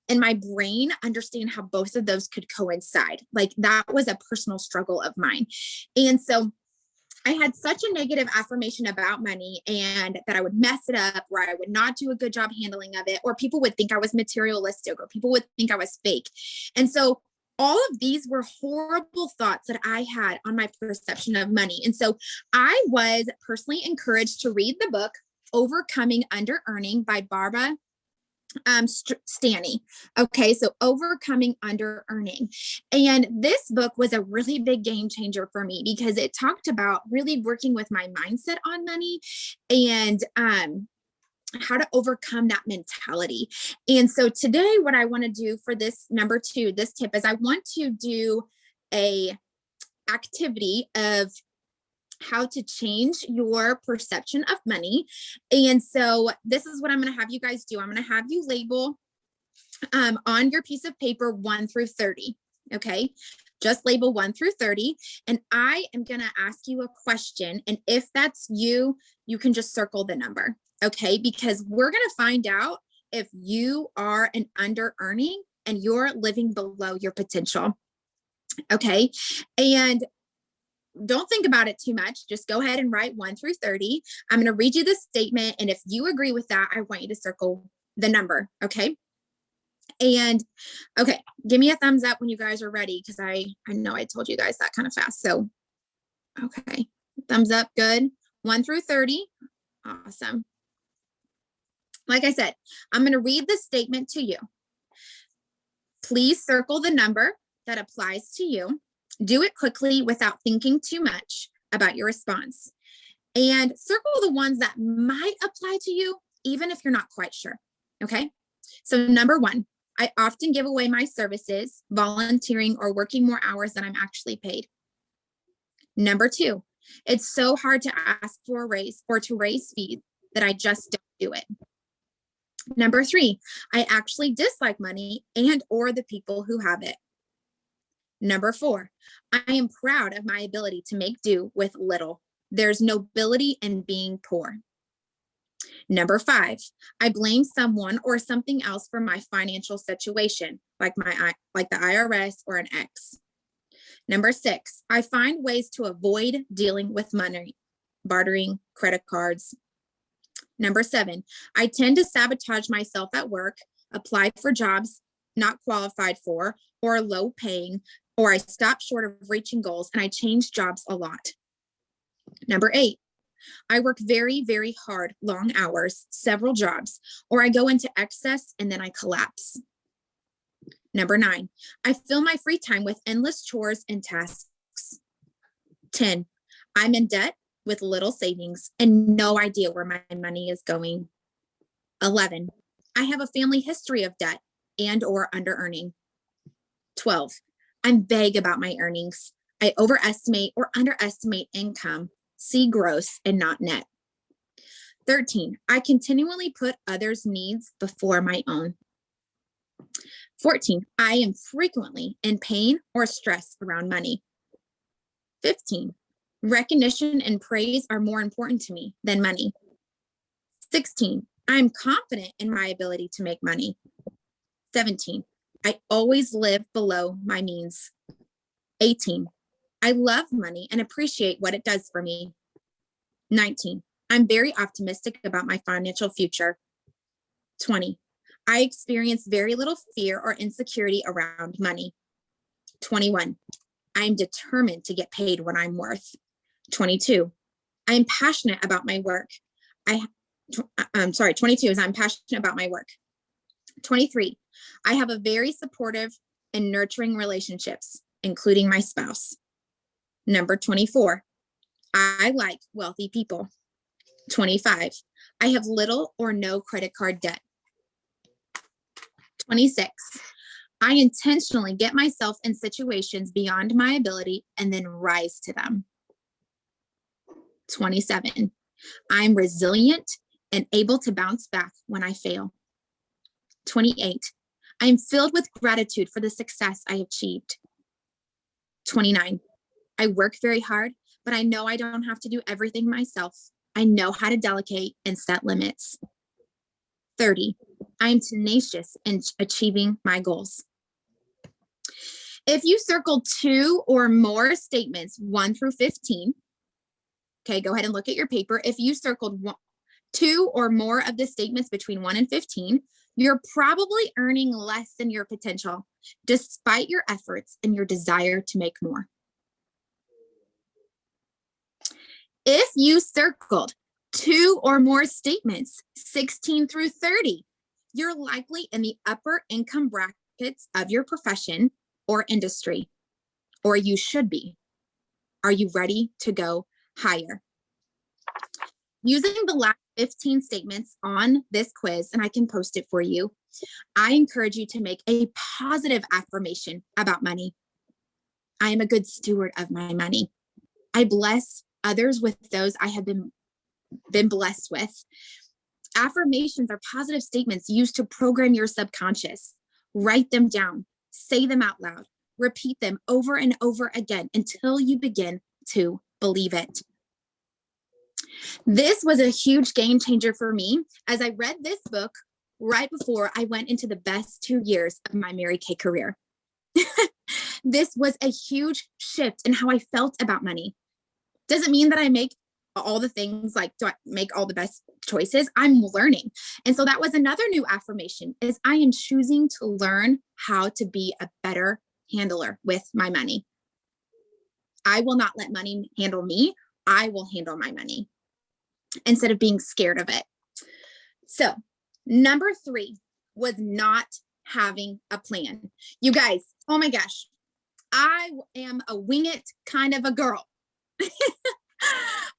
B: in my brain, understand how both of those could coincide. Like, that was a personal struggle of mine. And so I had such a negative affirmation about money, and that I would mess it up, or I would not do a good job handling of it, or people would think I was materialistic, or people would think I was fake. And so all of these were horrible thoughts that I had on my perception of money. And so I was personally encouraged to read the book, Overcoming Under Earning by Barbara Stanny. Okay, so Overcoming Under Earning. And this book was a really big game changer for me, because it talked about really working with my mindset on money and how to overcome that mentality. And so today, what I want to do for this number 2, this tip, is I want to do a activity of how to change your perception of money. And so this is what I'm going to have you guys do. I'm going to have you label on your piece of paper 1 through 30. Okay, just label 1 through 30. And I am going to ask you a question. And if that's you, you can just circle the number. Okay, because we're going to find out if you are an under earning and you're living below your potential. Okay, and don't think about it too much. Just go ahead and write 1 through 30. I'm going to read you the statement. And if you agree with that, I want you to circle the number. Okay. And okay, give me a thumbs up when you guys are ready, because I know I told you guys that kind of fast. So, okay, thumbs up. Good. 1 through 30. Awesome. Like I said, I'm going to read the statement to you. Please circle the number that applies to you. Do it quickly without thinking too much about your response. And circle the ones that might apply to you, even if you're not quite sure. Okay. So number 1, I often give away my services, volunteering, or working more hours than I'm actually paid. Number 2, it's so hard to ask for a raise or to raise fees that I just don't do it. Number 3, I actually dislike money and or the people who have it. Number 4, I am proud of my ability to make do with little. There's nobility in being poor. Number 5, I blame someone or something else for my financial situation, like the IRS or an ex. Number 6, I find ways to avoid dealing with money, bartering, credit cards. Number 7, I tend to sabotage myself at work, apply for jobs not qualified for or low paying, or I stop short of reaching goals and I change jobs a lot. Number 8, I work very, very hard, long hours, several jobs, or I go into excess and then I collapse. Number 9, I fill my free time with endless chores and tasks. 10, I'm in debt with little savings and no idea where my money is going. 11, I have a family history of debt and or under-earning. 12, I'm vague about my earnings. I overestimate or underestimate income, see gross and not net. 13, I continually put others' needs before my own. 14, I am frequently in pain or stress around money. 15, recognition and praise are more important to me than money. 16, I'm confident in my ability to make money. 17, I always live below my means. 18, I love money and appreciate what it does for me. 19, I'm very optimistic about my financial future. 20, I experience very little fear or insecurity around money. 21, I'm determined to get paid what I'm worth. 22, I am passionate about my work. 22 is I'm passionate about my work. 23, I have a very supportive and nurturing relationships, including my spouse. Number 24, I like wealthy people. 25, I have little or no credit card debt. 26, I intentionally get myself in situations beyond my ability and then rise to them. 27, I'm resilient and able to bounce back when I fail. 28, I am filled with gratitude for the success I achieved. 29, I work very hard, but I know I don't have to do everything myself. I know how to delegate and set limits. 30, I am tenacious in achieving my goals. If you circled 2 or more statements, 1 through 15, okay, go ahead and look at your paper. If you circled 2 or more of the statements between 1 and 15, you're probably earning less than your potential, despite your efforts and your desire to make more. If you circled 2 or more statements, 16 through 30, you're likely in the upper income brackets of your profession or industry, or you should be. Are you ready to go higher? Using the last 15 statements on this quiz, and I can post it for you, I encourage you to make a positive affirmation about money. I am a good steward of my money. I bless others with those I have been blessed with. Affirmations are positive statements used to program your subconscious. Write them down, say them out loud, repeat them over and over again until you begin to believe it. This was a huge game changer for me as I read this book right before I went into the best 2 years of my Mary Kay career. This was a huge shift in how I felt about money. Doesn't mean that I make all the things, like, do I make all the best choices? I'm learning. And so that was another new affirmation, is I am choosing to learn how to be a better handler with my money. I will not let money handle me. I will handle my money instead of being scared of it. So number 3 was not having a plan. You guys, oh my gosh, I am a wing it kind of a girl.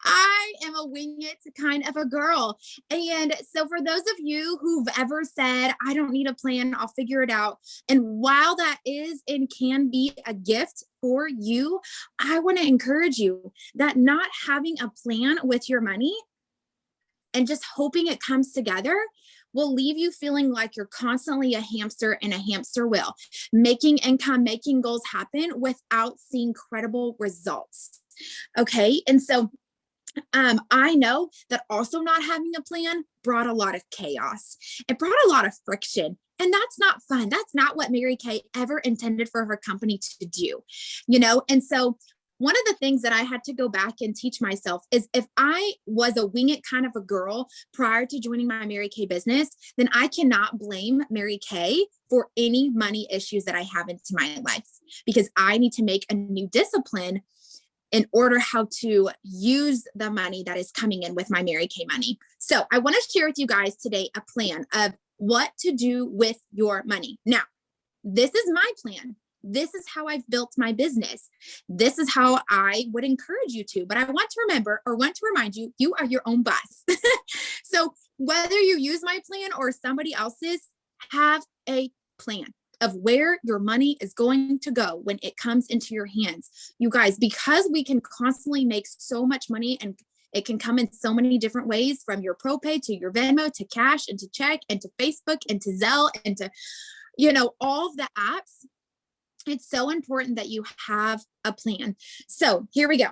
B: I am a wing it kind of a girl. And so for those of you who've ever said, I don't need a plan, I'll figure it out. And while that is and can be a gift for you, I want to encourage you that not having a plan with your money and just hoping it comes together will leave you feeling like you're constantly a hamster in a hamster wheel, making income, making goals happen without seeing credible results. Okay. And so I know that also not having a plan brought a lot of chaos. It brought a lot of friction. And that's not fun. That's not what Mary Kay ever intended for her company to do, you know? And so one of the things that I had to go back and teach myself is if I was a wing it kind of a girl prior to joining my Mary Kay business, then I cannot blame Mary Kay for any money issues that I have into my life, because I need to make a new discipline in order how to use the money that is coming in with my Mary Kay money. So I want to share with you guys today a plan of what to do with your money. Now, this is my plan. This is how I've built my business. This is how I would encourage you to, but I want to remind you, you are your own boss. So whether you use my plan or somebody else's, have a plan of where your money is going to go when it comes into your hands. You guys, because we can constantly make so much money, and it can come in so many different ways, from your ProPay to your Venmo to cash and to check and to Facebook and to Zelle and to, all of the apps. It's so important that you have a plan. So here we go.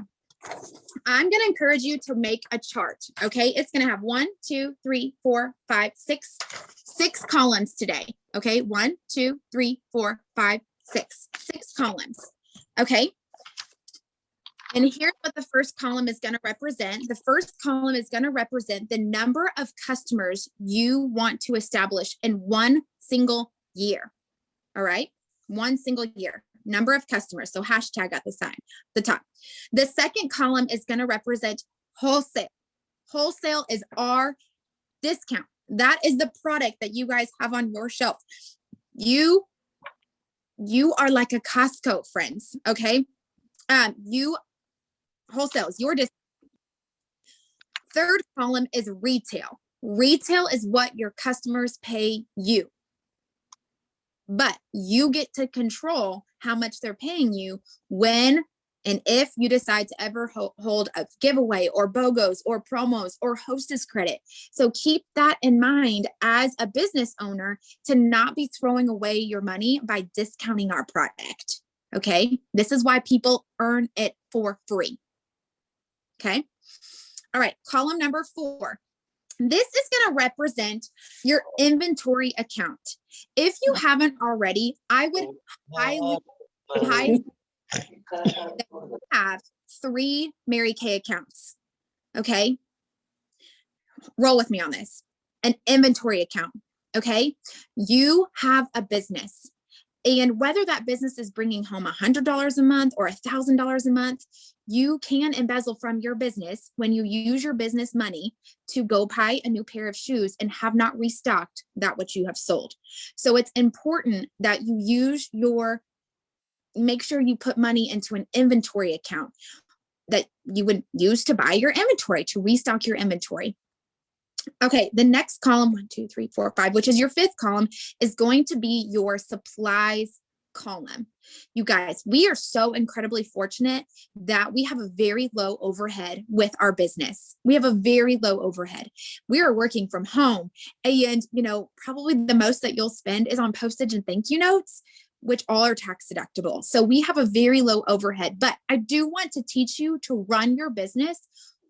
B: I'm going to encourage you to make a chart. Okay. It's going to have 1, 2, 3, 4, 5, 6 columns today. Okay. 1, 2, 3, 4, 5, 6 columns. Okay. And here's what the first column is going to represent. The first column is going to represent the number of customers you want to establish in one single year. All right. One single year, number of customers. So hashtag at the top. The second column is going to represent wholesale. Wholesale is our discount. That is the product that you guys have on your shelf. You are like a Costco, friends. Okay. Wholesale is your discount. Third column is retail. Retail is what your customers pay you. But you get to control how much they're paying you when and if you decide to ever hold a giveaway or BOGOs or promos or hostess credit. So keep that in mind as a business owner, to not be throwing away your money by discounting our product. Okay. This is why people earn it for free. Okay. All right. Column number 4. This is going to represent your inventory account. If you haven't already, I would highly have 3 Mary Kay accounts. Okay. Roll with me on this. An inventory account. Okay. You have a business, and whether that business is bringing home $100 a month or $1,000 a month, you can embezzle from your business when you use your business money to go buy a new pair of shoes and have not restocked that which you have sold. So it's important that you make sure you put money into an inventory account that you would use to buy your inventory, to restock your inventory. Okay, the next column, 1, 2, 3, 4, 5, which is your 5th column, is going to be your supplies column. You guys, we are so incredibly fortunate that we have a very low overhead with our business. We have a very low overhead. We are working from home, and probably the most that you'll spend is on postage and thank you notes, which all are tax deductible. So we have a very low overhead, but I do want to teach you to run your business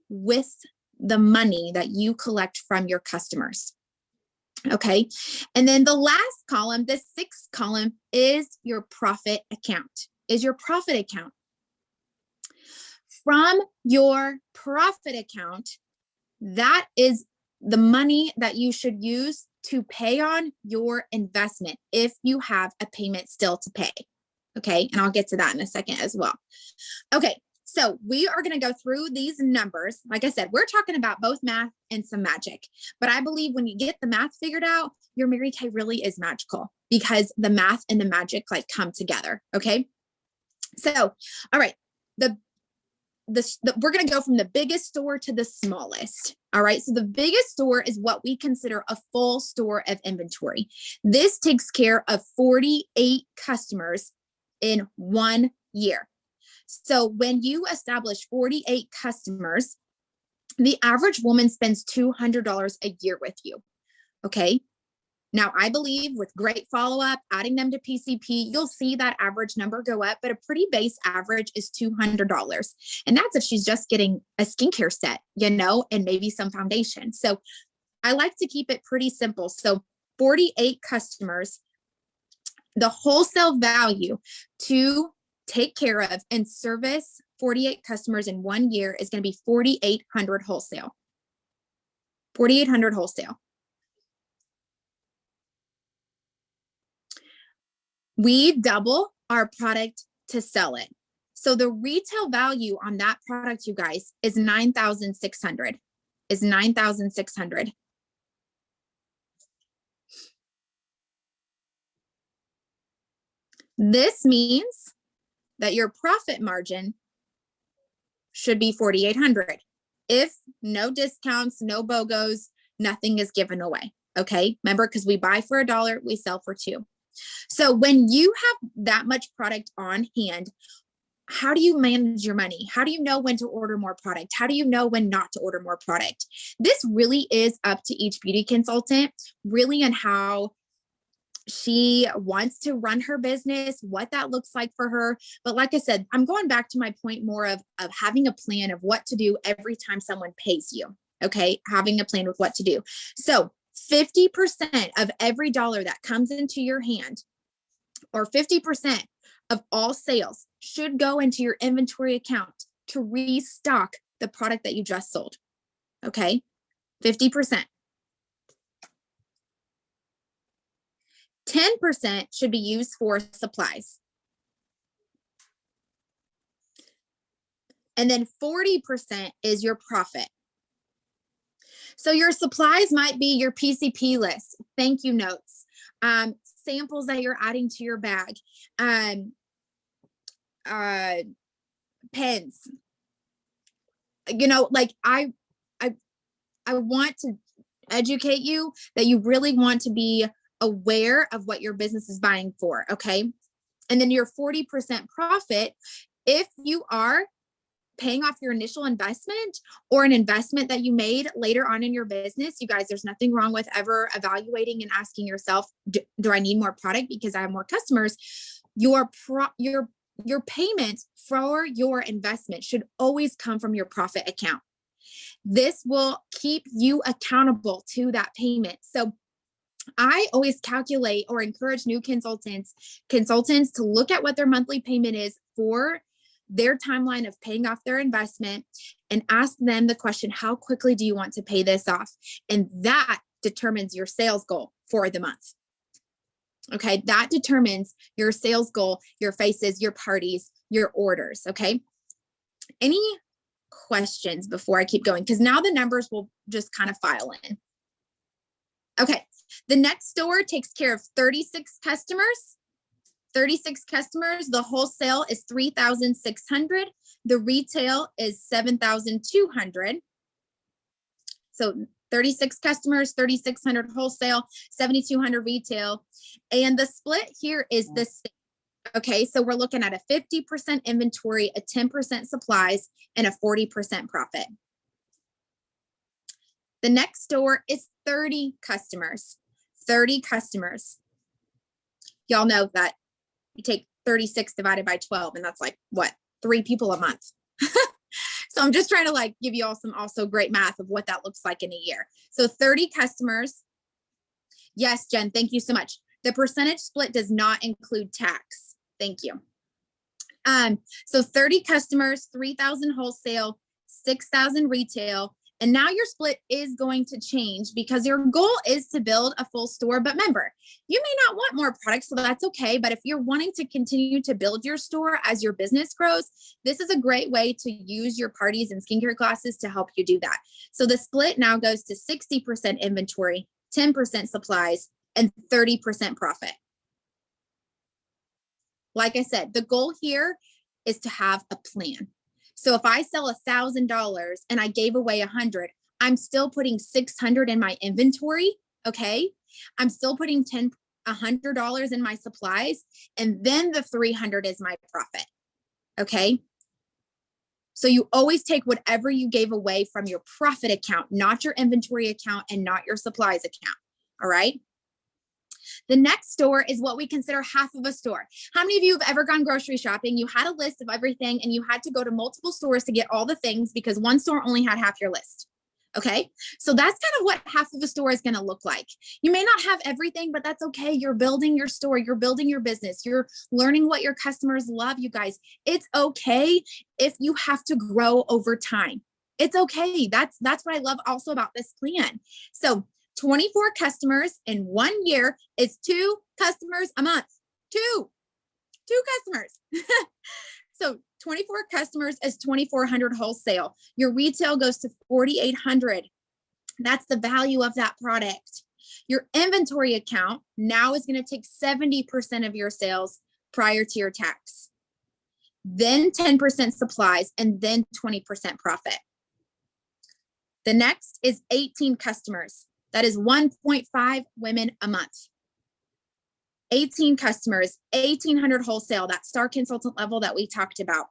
B: with the money that you collect from your customers. Okay. And then the last column, the 6th column, is your profit account, From your profit account, that is the money that you should use to pay on your investment if you have a payment still to pay. Okay. And I'll get to that in a second as well. Okay. So we are going to go through these numbers. Like I said, we're talking about both math and some magic, but I believe when you get the math figured out, your Mary Kay really is magical, because the math and the magic come together. Okay. So, all right. We're going to go from the biggest store to the smallest. All right. So the biggest store is what we consider a full store of inventory. This takes care of 48 customers in 1 year. So when you establish 48 customers, the average woman spends $200 a year with you. Okay. Now, I believe with great follow-up, adding them to PCP, you'll see that average number go up, but a pretty base average is $200. And that's if she's just getting a skincare set, and maybe some foundation. So I like to keep it pretty simple. So 48 customers, the wholesale value to take care of and service 48 customers in 1 year is going to be 4,800 wholesale. 4,800 wholesale. We double our product to sell it. So the retail value on that product, you guys, is 9,600. Is 9,600. This means that your profit margin should be 4,800. If no discounts, no BOGOs, nothing is given away. Okay. Remember, because we buy for $1, we sell for $2. So when you have that much product on hand, how do you manage your money? How do you know when to order more product? How do you know when not to order more product? This really is up to each beauty consultant, really, on how she wants to run her business, what that looks like for her. But like I said, I'm going back to my point more of having a plan of what to do every time someone pays you. Okay. Having a plan with what to do. So 50% of every dollar that comes into your hand, or 50% of all sales, should go into your inventory account to restock the product that you just sold. Okay. 50%. 10% should be used for supplies. And then 40% is your profit. So your supplies might be your PCP list, thank you notes, samples that you're adding to your bag, pens. You know, like I want to educate you that you really want to be aware of what your business is buying for. Okay. And then your 40% profit, if you are paying off your initial investment or an investment that you made later on in your business, you guys, there's nothing wrong with ever evaluating and asking yourself, do I need more product because I have more customers? Your payment for your investment should always come from your profit account. This will keep you accountable to that payment. So I always calculate or encourage new consultants to look at what their monthly payment is for their timeline of paying off their investment and ask them the question, how quickly do you want to pay this off? And that determines your sales goal for the month. Okay. That determines your sales goal, your faces, your parties, your orders. Okay. Any questions before I keep going? Because now the numbers will just kind of file in. Okay. The next store takes care of 36 customers. 36 customers. The wholesale is 3,600. The retail is 7,200. So 36 customers, 3,600 wholesale, 7,200 retail. And the split here is the same. Okay, so we're looking at a 50% inventory, a 10% supplies, and a 40% profit. The next store is 30 customers. 30 customers. Y'all know that you take 36 divided by 12, and that's like what? 3 people a month. So I'm just trying to like give you all some also great math of what that looks like in a year. So 30 customers. Yes, Jen, thank you so much. The percentage split does not include tax. Thank you. So 30 customers, 3,000 wholesale, 6,000 retail. And now your split is going to change because your goal is to build a full store. But remember, you may not want more products, so that's okay. But if you're wanting to continue to build your store as your business grows, this is a great way to use your parties and skincare classes to help you do that. So the split now goes to 60% inventory, 10% supplies, and 30% profit. Like I said, the goal here is to have a plan. So if I sell $1,000 and I gave away 100, I'm still putting 600 in my inventory. Okay. I'm still putting $100 in my supplies. And then the 300 is my profit. Okay. So you always take whatever you gave away from your profit account, not your inventory account and not your supplies account. All right. The next store is what we consider half of a store. How many of you have ever gone grocery shopping? You had a list of everything and you had to go to multiple stores to get all the things because one store only had half your list. Okay. So that's kind of what half of a store is going to look like. You may not have everything, but that's okay. You're building your store. You're building your business. You're learning what your customers love, you guys. It's okay if you have to grow over time. It's okay. That's what I love also about this plan. So 24 customers in 1 year is 2 customers a month. Two customers. So 24 customers is 2,400 wholesale. Your retail goes to 4,800. That's the value of that product. Your inventory account now is going to take 70% of your sales prior to your tax. Then 10% supplies, and then 20% profit. The next is 18 customers. That is 1.5 women a month. 18 customers, 1,800 wholesale, that star consultant level that we talked about.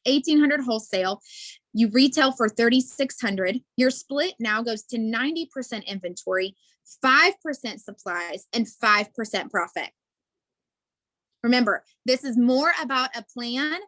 B: 1,800 wholesale, you retail for 3,600. Your split now goes to 90% inventory, 5% supplies, and 5% profit. Remember, this is more about a plan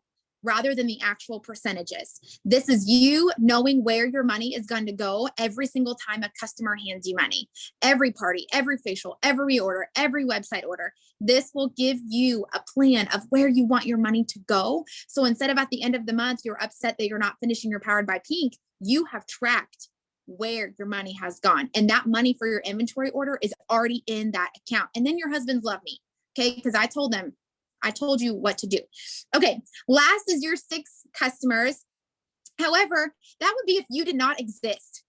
B: rather than the actual percentages. This is you knowing where your money is going to go every single time a customer hands you money. Every party, every facial, every reorder, every website order. This will give you a plan of where you want your money to go. So instead of at the end of the month, you're upset that you're not finishing your Powered by Pink, you have tracked where your money has gone. And that money for your inventory order is already in that account. And then your husbands love me, okay? Because I told you what to do. Okay, last is your 6 customers. However, that would be if you did not exist.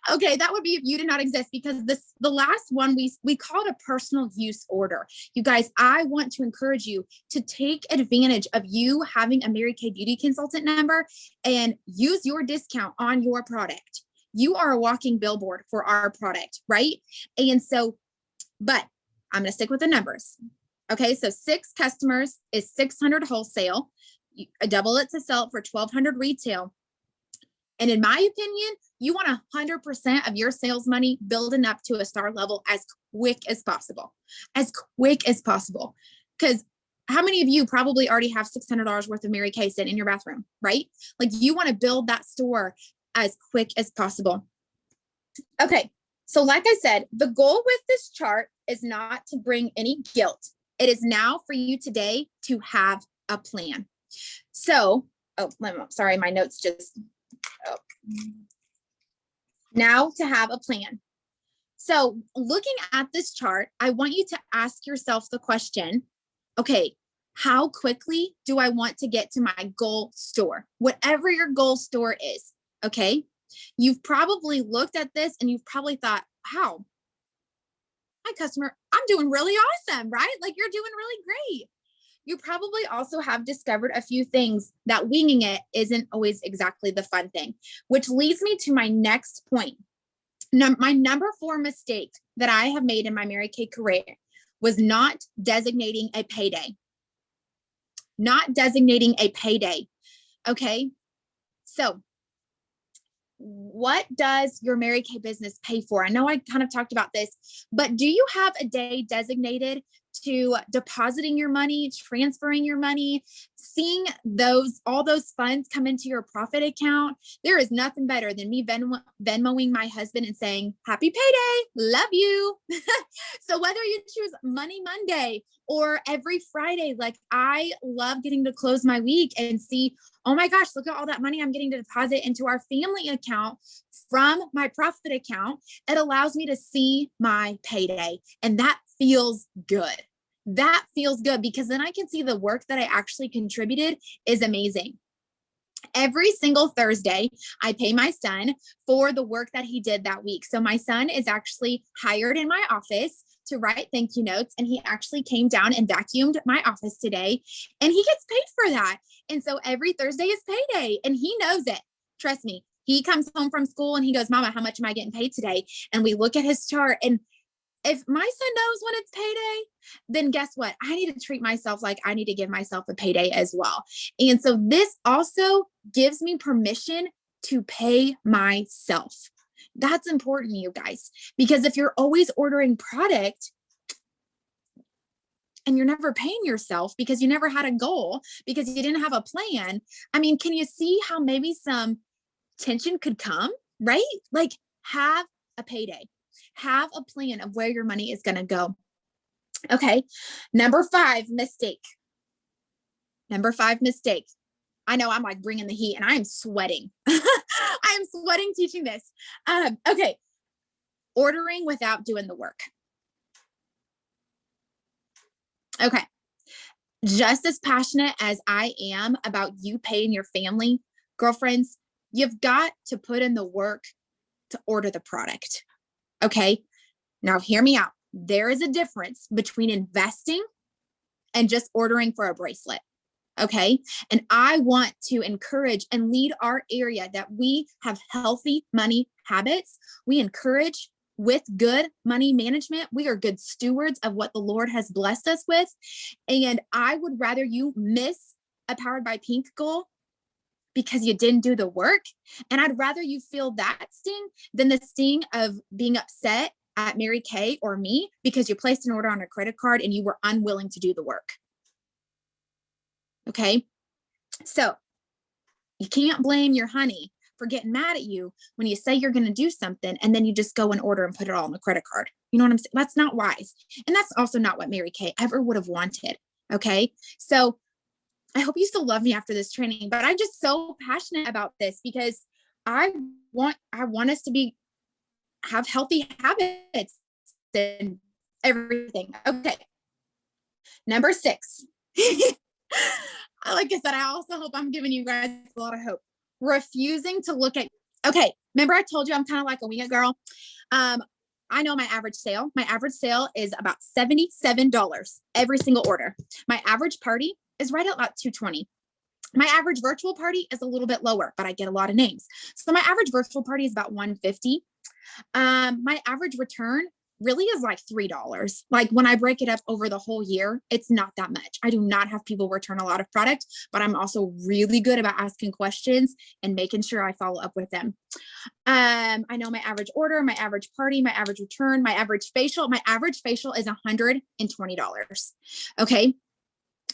B: Okay, that would be if you did not exist, because the last one we called a personal use order. You guys, I want to encourage you to take advantage of you having a Mary Kay Beauty Consultant number and use your discount on your product. You are a walking billboard for our product, right? And so, but I'm going to stick with the numbers. Okay, so 6 customers is 600 wholesale. You double it to sell it for 1,200 retail. And in my opinion, you want 100% of your sales money building up to a star level as quick as possible. As quick as possible. Because how many of you probably already have $600 worth of Mary Kay sitting in your bathroom, right? Like, you want to build that store as quick as possible. Okay, so like I said, the goal with this chart is not to bring any guilt. It is now for you today to have a plan. So, sorry, my notes just, now to have a plan. So looking at this chart, I want you to ask yourself the question, okay, how quickly do I want to get to my goal store? Whatever your goal store is, okay? You've probably looked at this and you've probably thought, wow, my customer, I'm doing really awesome, right? Like, you're doing really great. You probably also have discovered a few things that winging it isn't always exactly the fun thing, which leads me to my next point. My number 4 mistake that I have made in my Mary Kay career was not designating a payday. Not designating a payday. Okay. So what does your Mary Kay business pay for? I know I kind of talked about this, but do you have a day designated to depositing your money, transferring your money, seeing all those funds come into your profit account? There is nothing better than me Venmoing my husband and saying, happy payday, love you. So whether you choose Money Monday or every Friday, like, I love getting to close my week and see, oh my gosh, look at all that money I'm getting to deposit into our family account from my profit account. It allows me to see my payday, and that feels good. That feels good because then I can see the work that I actually contributed is amazing. Every single Thursday, I pay my son for the work that he did that week. So my son is actually hired in my office to write thank you notes. And he actually came down and vacuumed my office today, and he gets paid for that. And so every Thursday is payday, and he knows it. Trust me. He comes home from school and he goes, Mama, how much am I getting paid today? And we look at his chart, and if my son knows when it's payday, then guess what? I need to treat myself like I need to give myself a payday as well. And so this also gives me permission to pay myself. That's important, you guys, because if you're always ordering product and you're never paying yourself because you never had a goal, because you didn't have a plan, I mean, can you see how maybe some tension could come? right? Like have a payday, have a plan of where your money is going to go. Okay. Number 5 mistake. I know I'm like bringing the heat and I am sweating. I am sweating teaching this. Okay. Ordering without doing the work. Okay. Just as passionate as I am about you paying your family, girlfriends, you've got to put in the work to order the product. Okay. Now hear me out. There is a difference between investing and just ordering for a bracelet. Okay. And I want to encourage and lead our area that we have healthy money habits. We encourage with good money management. We are good stewards of what the Lord has blessed us with. And I would rather you miss a Powered by Pink goal because you didn't do the work. And I'd rather you feel that sting than the sting of being upset at Mary Kay or me because you placed an order on a credit card and you were unwilling to do the work. Okay. So you can't blame your honey for getting mad at you when you say you're going to do something and then you just go and order and put it all on the credit card. You know what I'm saying? That's not wise. And that's also not what Mary Kay ever would have wanted. Okay. So I hope you still love me after this training, but I'm just so passionate about this because I want us to have healthy habits and everything. Okay. Number 6. Like I said, I also hope I'm giving you guys a lot of hope. Refusing to look at, okay, remember I told you I'm kind of like a wing it girl. I know my average sale. My average sale is about $77 every single order. My average party is right at about $220. My average virtual party is a little bit lower, but I get a lot of names. So my average virtual party is about $150. My average return really is like $3. Like when I break it up over the whole year, it's not that much. I do not have people return a lot of product, but I'm also really good about asking questions and making sure I follow up with them. I know my average order, my average party, my average return, my average facial. My average facial is $120. Okay.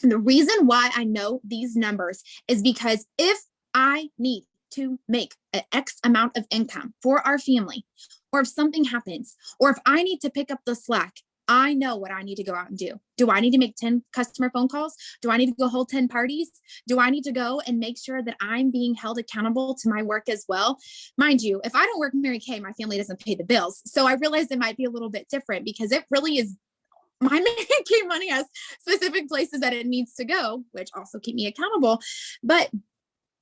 B: And the reason why I know these numbers is because if I need to make an X amount of income for our family, or if something happens, or if I need to pick up the slack, I know what I need to go out and do. Do I need to make 10 customer phone calls? Do I need to go hold 10 parties? Do I need to go and make sure that I'm being held accountable to my work as well? Mind you, if I don't work Mary Kay, my family doesn't pay the bills. So I realized it might be a little bit different because it really is my Mary Kay money has specific places that it needs to go, which also keep me accountable. But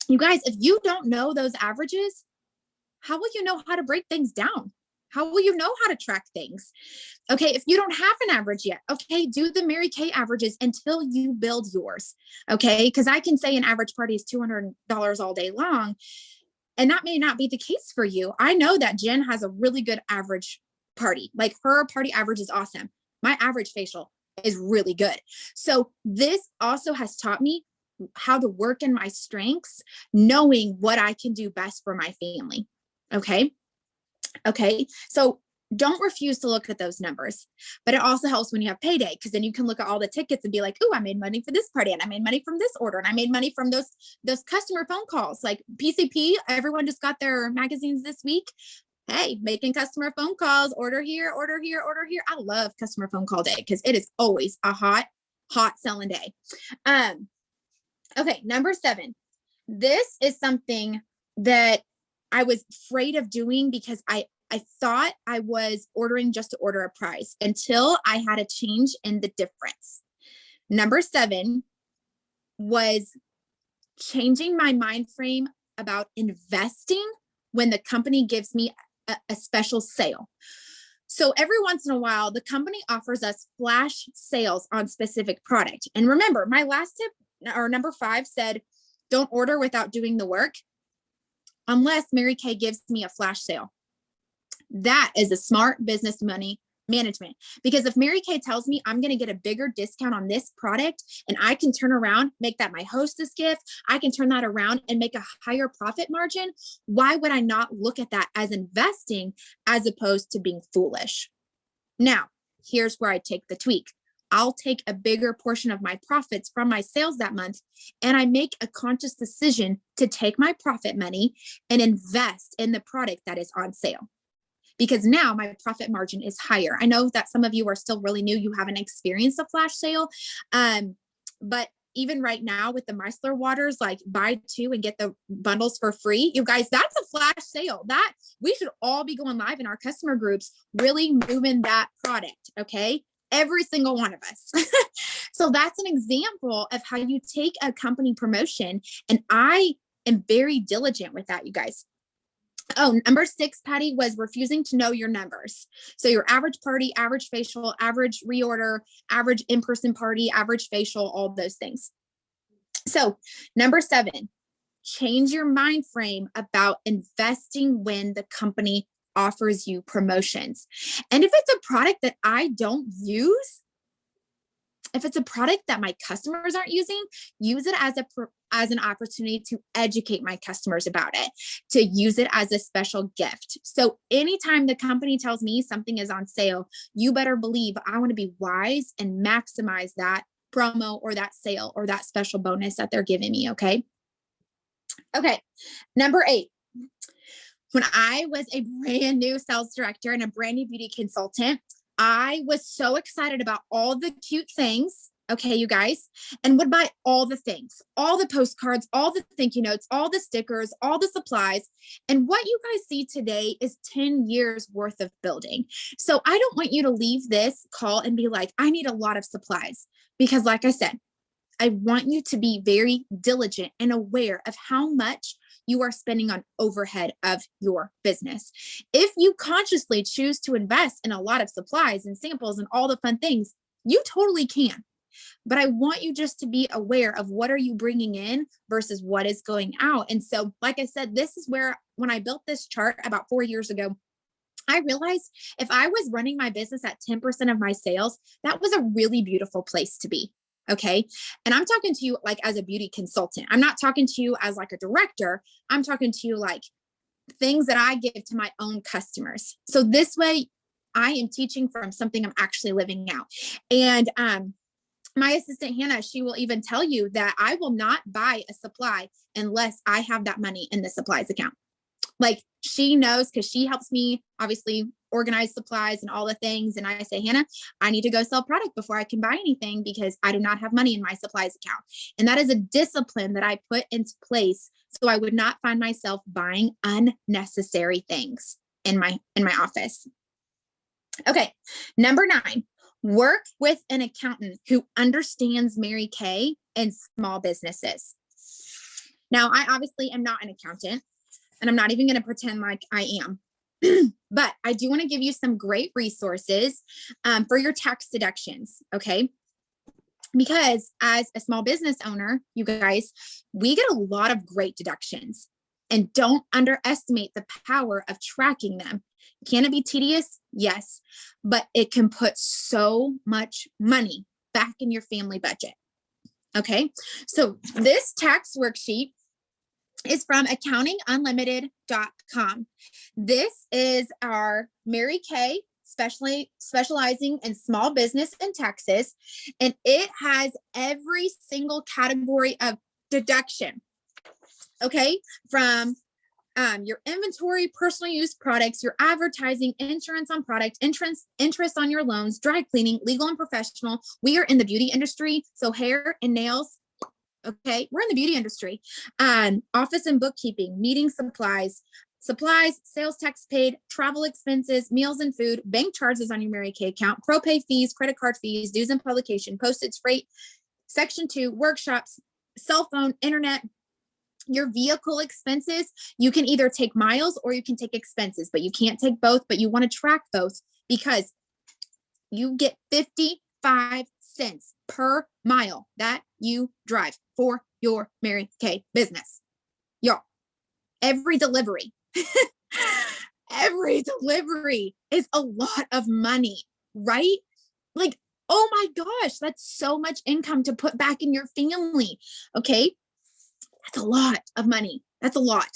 B: you guys, if you don't know those averages, how will you know how to break things down? How will you know how to track things? Okay, if you don't have an average yet, okay, do the Mary Kay averages until you build yours. Okay, because I can say an average party is $200 all day long, and that may not be the case for you. I know that Jen has a really good average party. Like her party average is awesome. My average facial is really good. So this also has taught me how to work in my strengths, knowing what I can do best for my family. Okay. Okay. So don't refuse to look at those numbers, but it also helps when you have payday, because then you can look at all the tickets and be like, oh, I made money for this party and I made money from this order and I made money from those customer phone calls. Like PCP, everyone just got their magazines this week. Hey, making customer phone calls, order here, order here, order here. I love customer phone call day because it is always a hot selling day. Okay, number 7. This is something that I was afraid of doing because I thought I was ordering just to order a prize until I had a change in the difference. Number 7 was changing my mind frame about investing when the company gives me a special sale. So every once in a while, the company offers us flash sales on specific product. And remember, my last tip, or number 5, said, don't order without doing the work unless Mary Kay gives me a flash sale. That is a smart business money management, because if Mary Kay tells me I'm going to get a bigger discount on this product and I can turn around, make that my hostess gift, I can turn that around and make a higher profit margin. Why would I not look at that as investing as opposed to being foolish? Now, here's where I take the tweak. I'll take a bigger portion of my profits from my sales that month, and I make a conscious decision to take my profit money and invest in the product that is on sale. Because now my profit margin is higher. I know that some of you are still really new. You haven't experienced a flash sale. But even right now with the micellar waters, like buy 2 and get the bundles for free. You guys, that's a flash sale. That we should all be going live in our customer groups, really moving that product. Okay. Every single one of us. So that's an example of how you take a company promotion. And I am very diligent with that, you guys. Oh, number 6, Patty, was refusing to know your numbers. So your average party, average facial, average reorder, average in-person party, average facial, all those things. So number 7, change your mind frame about investing when the company offers you promotions. And if it's a product that I don't use, if it's a product that my customers aren't using, use it as an opportunity to educate my customers about it, to use it as a special gift. So anytime the company tells me something is on sale, you better believe I want to be wise and maximize that promo or that sale or that special bonus that they're giving me. Okay. Okay. Number 8. When I was a brand new sales director and a brand new beauty consultant, I was so excited about all the cute things. Okay, you guys, and would buy all the things, all the postcards, all the thank you notes, all the stickers, all the supplies. And what you guys see today is 10 years worth of building. So I don't want you to leave this call and be like, I need a lot of supplies, because like I said, I want you to be very diligent and aware of how much you are spending on overhead of your business. If you consciously choose to invest in a lot of supplies and samples and all the fun things, you totally can. But I want you just to be aware of what are you bringing in versus what is going out. And so, like I said, this is where, when I built this chart about 4 years ago, I realized if I was running my business at 10% of my sales, that was a really beautiful place to be. Okay. And I'm talking to you like as a beauty consultant. I'm not talking to you as like a director. I'm talking to you like things that I give to my own customers. So this way I am teaching from something I'm actually living out. And, my assistant, Hannah, she will even tell you that I will not buy a supply unless I have that money in the supplies account. Like she knows, because she helps me obviously organize supplies and all the things. And I say, Hannah, I need to go sell product before I can buy anything because I do not have money in my supplies account. And that is a discipline that I put into place so I would not find myself buying unnecessary things in my office. Okay, number 9. Work with an accountant who understands Mary Kay and small businesses. Now, I obviously am not an accountant, and I'm not even going to pretend like I am. But I do want to give you some great resources for your tax deductions, okay? Because as a small business owner, you guys, we get a lot of great deductions. And don't underestimate the power of tracking them. Can it be tedious? Yes, but it can put so much money back in your family budget. Okay, so this tax worksheet is from accountingunlimited.com. This is our Mary Kay, specializing in small business and taxes, and it has every single category of deduction. Okay, from your inventory, personal use products, your advertising, insurance on product, interest on your loans, dry cleaning, legal and professional. We are in the beauty industry, so hair and nails. Okay, we're in the beauty industry. Office and bookkeeping, meeting supplies, sales tax paid, travel expenses, meals and food, bank charges on your Mary Kay account, propay fees, credit card fees, dues and publication, postage, freight, section 2, workshops, cell phone, internet, your vehicle expenses. You can either take miles or you can take expenses, but you can't take both, but you want to track both because you get 55 cents per mile that you drive for your Mary Kay business. Y'all, every delivery, every delivery is a lot of money, right? Like, oh my gosh, that's so much income to put back in your family. Okay. That's a lot of money. That's a lot.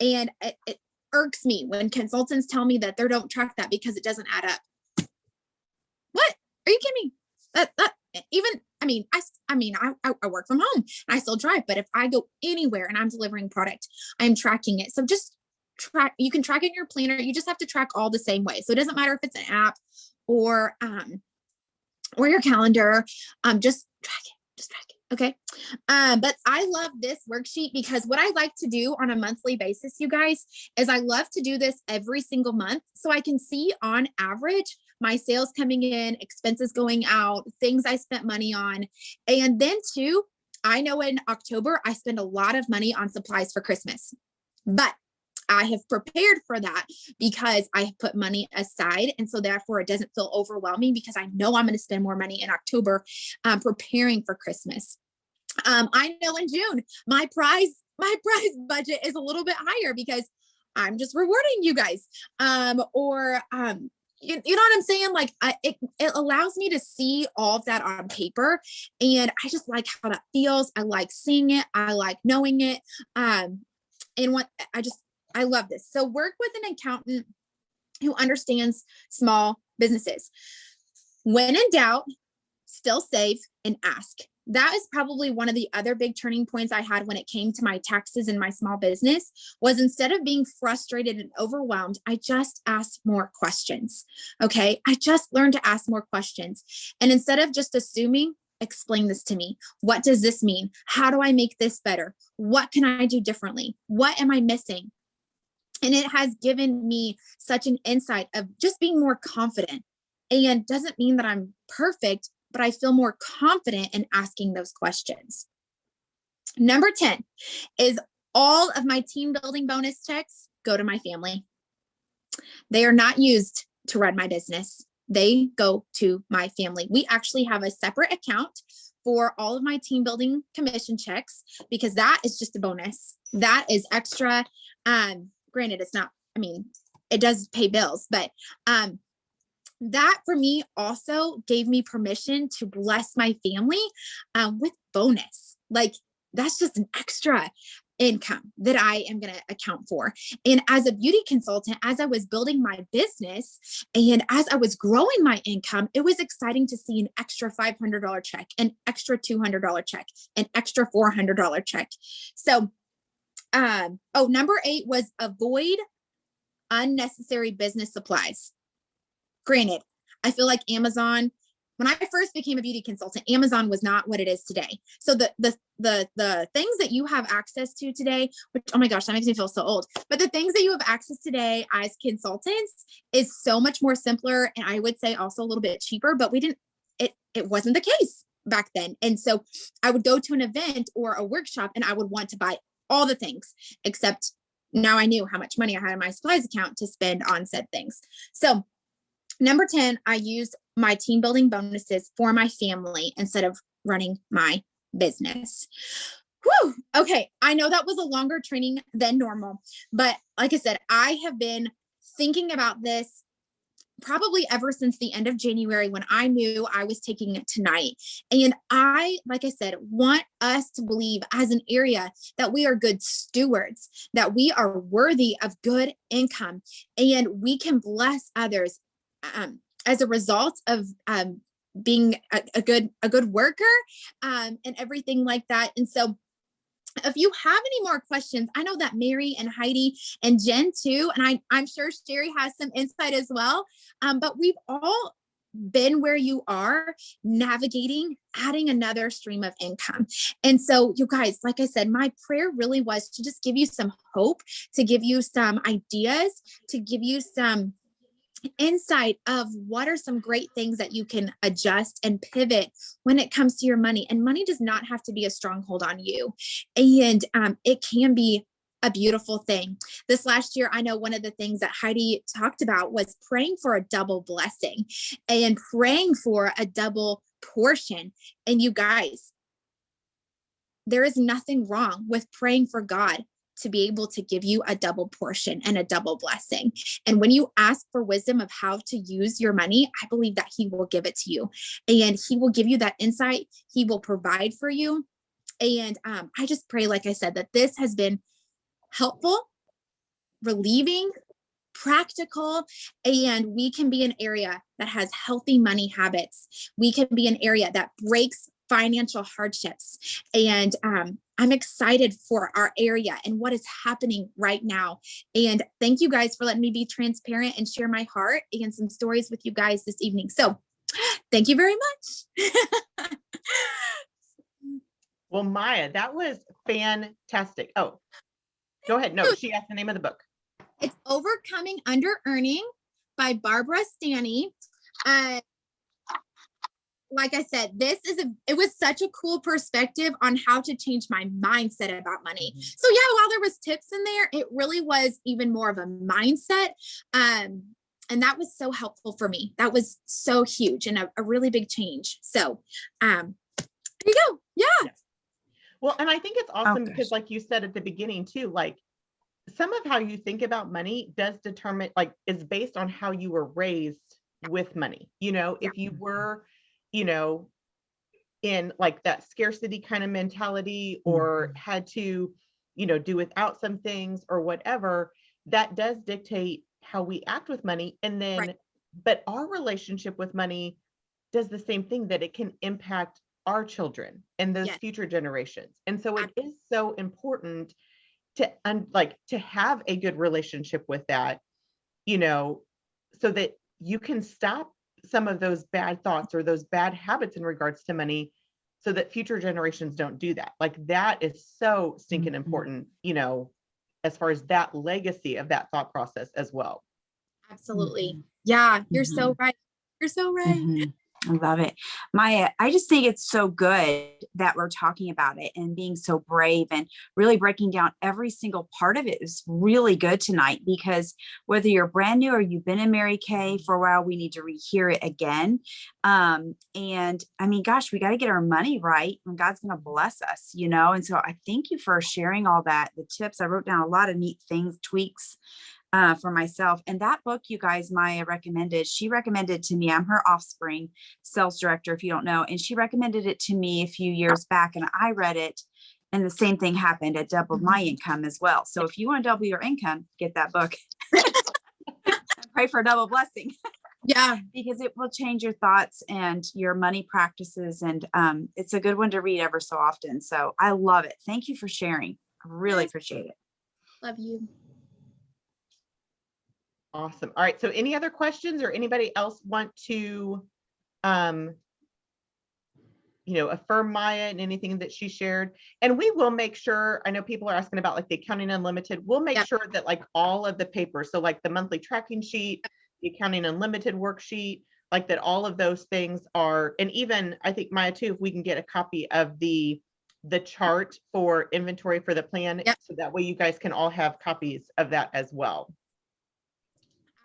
B: And it irks me when consultants tell me that they don't track that because it doesn't add up. What? Are you kidding me? even, I work from home and I still drive, but if I go anywhere and I'm delivering product, I'm tracking it. So just you can track it in your planner. You just have to track all the same way. So it doesn't matter if it's an app or your calendar, just track it. Okay. But I love this worksheet because what I like to do on a monthly basis, you guys, is I love to do this every single month. So I can see on average, my sales coming in, expenses going out, things I spent money on. And then too, I know in October, I spend a lot of money on supplies for Christmas, but I have prepared for that because I have put money aside. And so therefore it doesn't feel overwhelming because I know I'm going to spend more money in October preparing for Christmas. I know in June, my prize budget is a little bit higher because I'm just rewarding you guys. You know what I'm saying? Like it allows me to see all of that on paper, and I just like how that feels. I like seeing it. I like knowing it. I love this. So work with an accountant who understands small businesses. When in doubt, still save and ask. That is probably one of the other big turning points I had when it came to my taxes and my small business was instead of being frustrated and overwhelmed, I just asked more questions. Okay. I just learned to ask more questions. And instead of just assuming, explain this to me. What does this mean? How do I make this better? What can I do differently? What am I missing? And it has given me such an insight of just being more confident. And doesn't mean that I'm perfect, but I feel more confident in asking those questions. Number 10 is all of my team building bonus checks go to my family. They are not used to run my business. They go to my family. We actually have a separate account for all of my team building commission checks because that is just a bonus. That is extra. Granted, it's not, it does pay bills, but that for me also gave me permission to bless my family with bonus. Like that's just an extra income that I am going to account for. And as a beauty consultant, as I was building my business and as I was growing my income, it was exciting to see an extra $500 check, an extra $200 check, an extra $400 check. So, number 8 was avoid unnecessary business supplies. Granted, I feel like Amazon, when I first became a beauty consultant, Amazon was not what it is today. So the things that you have access to today, which, oh my gosh, that makes me feel so old. But the things that you have access today as consultants is so much more simpler. And I would say also a little bit cheaper, but it wasn't the case back then. And so I would go to an event or a workshop and I would want to buy all the things, except now I knew how much money I had in my supplies account to spend on said things. So number 10, I used my team building bonuses for my family instead of running my business. Whew. Okay. I know that was a longer training than normal, but like I said, I have been thinking about this probably ever since the end of January when I knew I was taking it tonight. And I, like I said, want us to believe as an area that we are good stewards, that we are worthy of good income, and we can bless others as a result of being a good worker and everything like that. And so if you have any more questions, I know that Mary and Heidi and Jen too, and I'm sure Sherry has some insight as well, but we've all been where you are navigating, adding another stream of income. And so you guys, like I said, my prayer really was to just give you some hope, to give you some ideas, to give you some insight of what are some great things that you can adjust and pivot when it comes to your money. And money does not have to be a stronghold on you. And it can be a beautiful thing. This last year, I know one of the things that Heidi talked about was praying for a double blessing and praying for a double portion. And you guys, there is nothing wrong with praying for God to be able to give you a double portion and a double blessing. And when you ask for wisdom of how to use your money, I believe that He will give it to you, and He will give you that insight. He will provide for you. And I just pray, like I said, that this has been helpful, relieving, practical, and we can be an area that has healthy money habits. We can be an area that breaks financial hardships. And I'm excited for our area and what is happening right now. And thank you guys for letting me be transparent and share my heart and some stories with you guys this evening. So thank you very much.
A: Well, Maya, that was fantastic. Oh, go ahead. No, she asked the name of the book.
B: It's Overcoming Under Earning by Barbara Stanny. Like I said, it was such a cool perspective on how to change my mindset about money. So yeah, while there was tips in there, it really was even more of a mindset. And that was so helpful for me. That was so huge and a really big change. So there you go. Yeah.
A: Well, and I think it's awesome
D: gosh.
A: because like you said at the beginning too, like some of how you think about money does determine, like, is based on how you were raised with money. You know, if you were, you know, in like that scarcity kind of mentality or had to, you know, do without some things or whatever, that does dictate how we act with money. And then,
B: Right.
A: but our relationship with money does the same thing, that it can impact our children and those
B: Yes.
A: future generations. And so it is so important to to have a good relationship with that, you know, so that you can stop some of those bad thoughts or those bad habits in regards to money, so that future generations don't do that. Like that is so stinking important, you know, as far as that legacy of that thought process as well.
B: Absolutely. Yeah, you're so right. You're so right.
D: I love it. Maya, I just think it's so good that we're talking about it and being so brave and really breaking down every single part of it is really good tonight, because whether you're brand new or you've been in Mary Kay for a while, we need to rehear it again. And I mean, gosh, we got to get our money right and God's going to bless us, you know? And so I thank you for sharing all that, the tips. I wrote down a lot of neat things, tweaks for myself. And that book, you guys, Maya recommended, she recommended to me, I'm her offspring sales director, if you don't know, and she recommended it to me a few years back and I read it and the same thing happened. It doubled my income as well. So if you want to double your income, get that book. Pray for a double blessing.
B: Yeah.
D: Because it will change your thoughts and your money practices. And it's a good one to read ever so often. So I love it. Thank you for sharing. I really appreciate it.
B: Love you.
A: Awesome. All right. So any other questions or anybody else want to, you know, affirm Maya and anything that she shared? And we will make sure, I know people are asking about like the Accounting Unlimited. We'll make sure that like all of the papers, so like the monthly tracking sheet, the Accounting Unlimited worksheet, like that all of those things are, and even I think Maya too, if we can get a copy of the chart for inventory for the plan, so that way you guys can all have copies of that as well.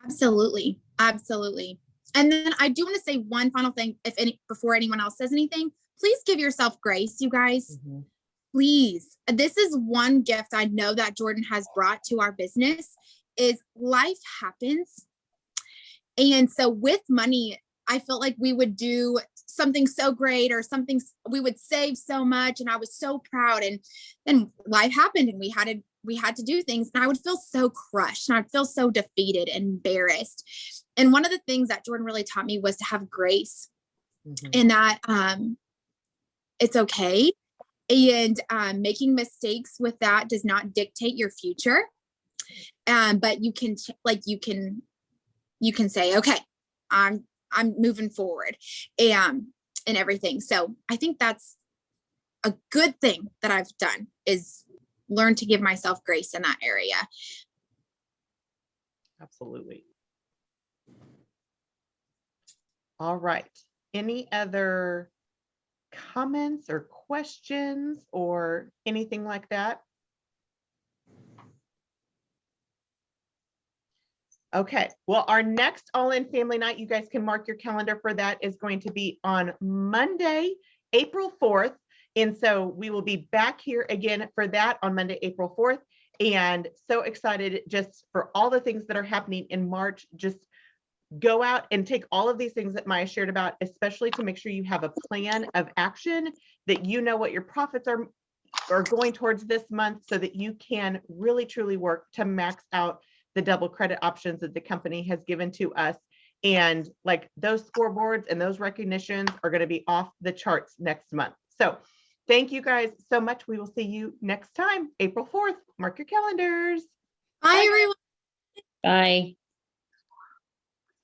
B: Absolutely. Absolutely. And then I do want to say one final thing, before anyone else says anything, please give yourself grace, you guys. Please. This is one gift I know that Jordan has brought to our business is life happens. And so with money, I felt like we would do something so great or something, we would save so much. And I was so proud. And then life happened and we had to do things, and I would feel so crushed and I'd feel so defeated and embarrassed. And one of the things that Jordan really taught me was to have grace and that it's okay. And making mistakes with that does not dictate your future. But you can say, okay, I'm moving forward and everything. So I think that's a good thing that I've done is learn to give myself grace in that area.
A: Absolutely. All right. Any other comments or questions or anything like that? Okay. Well, our next All In Family Night, you guys can mark your calendar for that, is going to be on Monday, April 4th. And so we will be back here again for that on Monday, April 4th. And so excited just for all the things that are happening in March. Just go out and take all of these things that Maya shared about, especially to make sure you have a plan of action, that you know what your profits are going towards this month, so that you can really truly work to max out the double credit options that the company has given to us. And like those scoreboards and those recognitions are going to be off the charts next month. So thank you guys so much. We will see you next time, April 4th. Mark your calendars.
B: Bye, everyone.
E: Bye.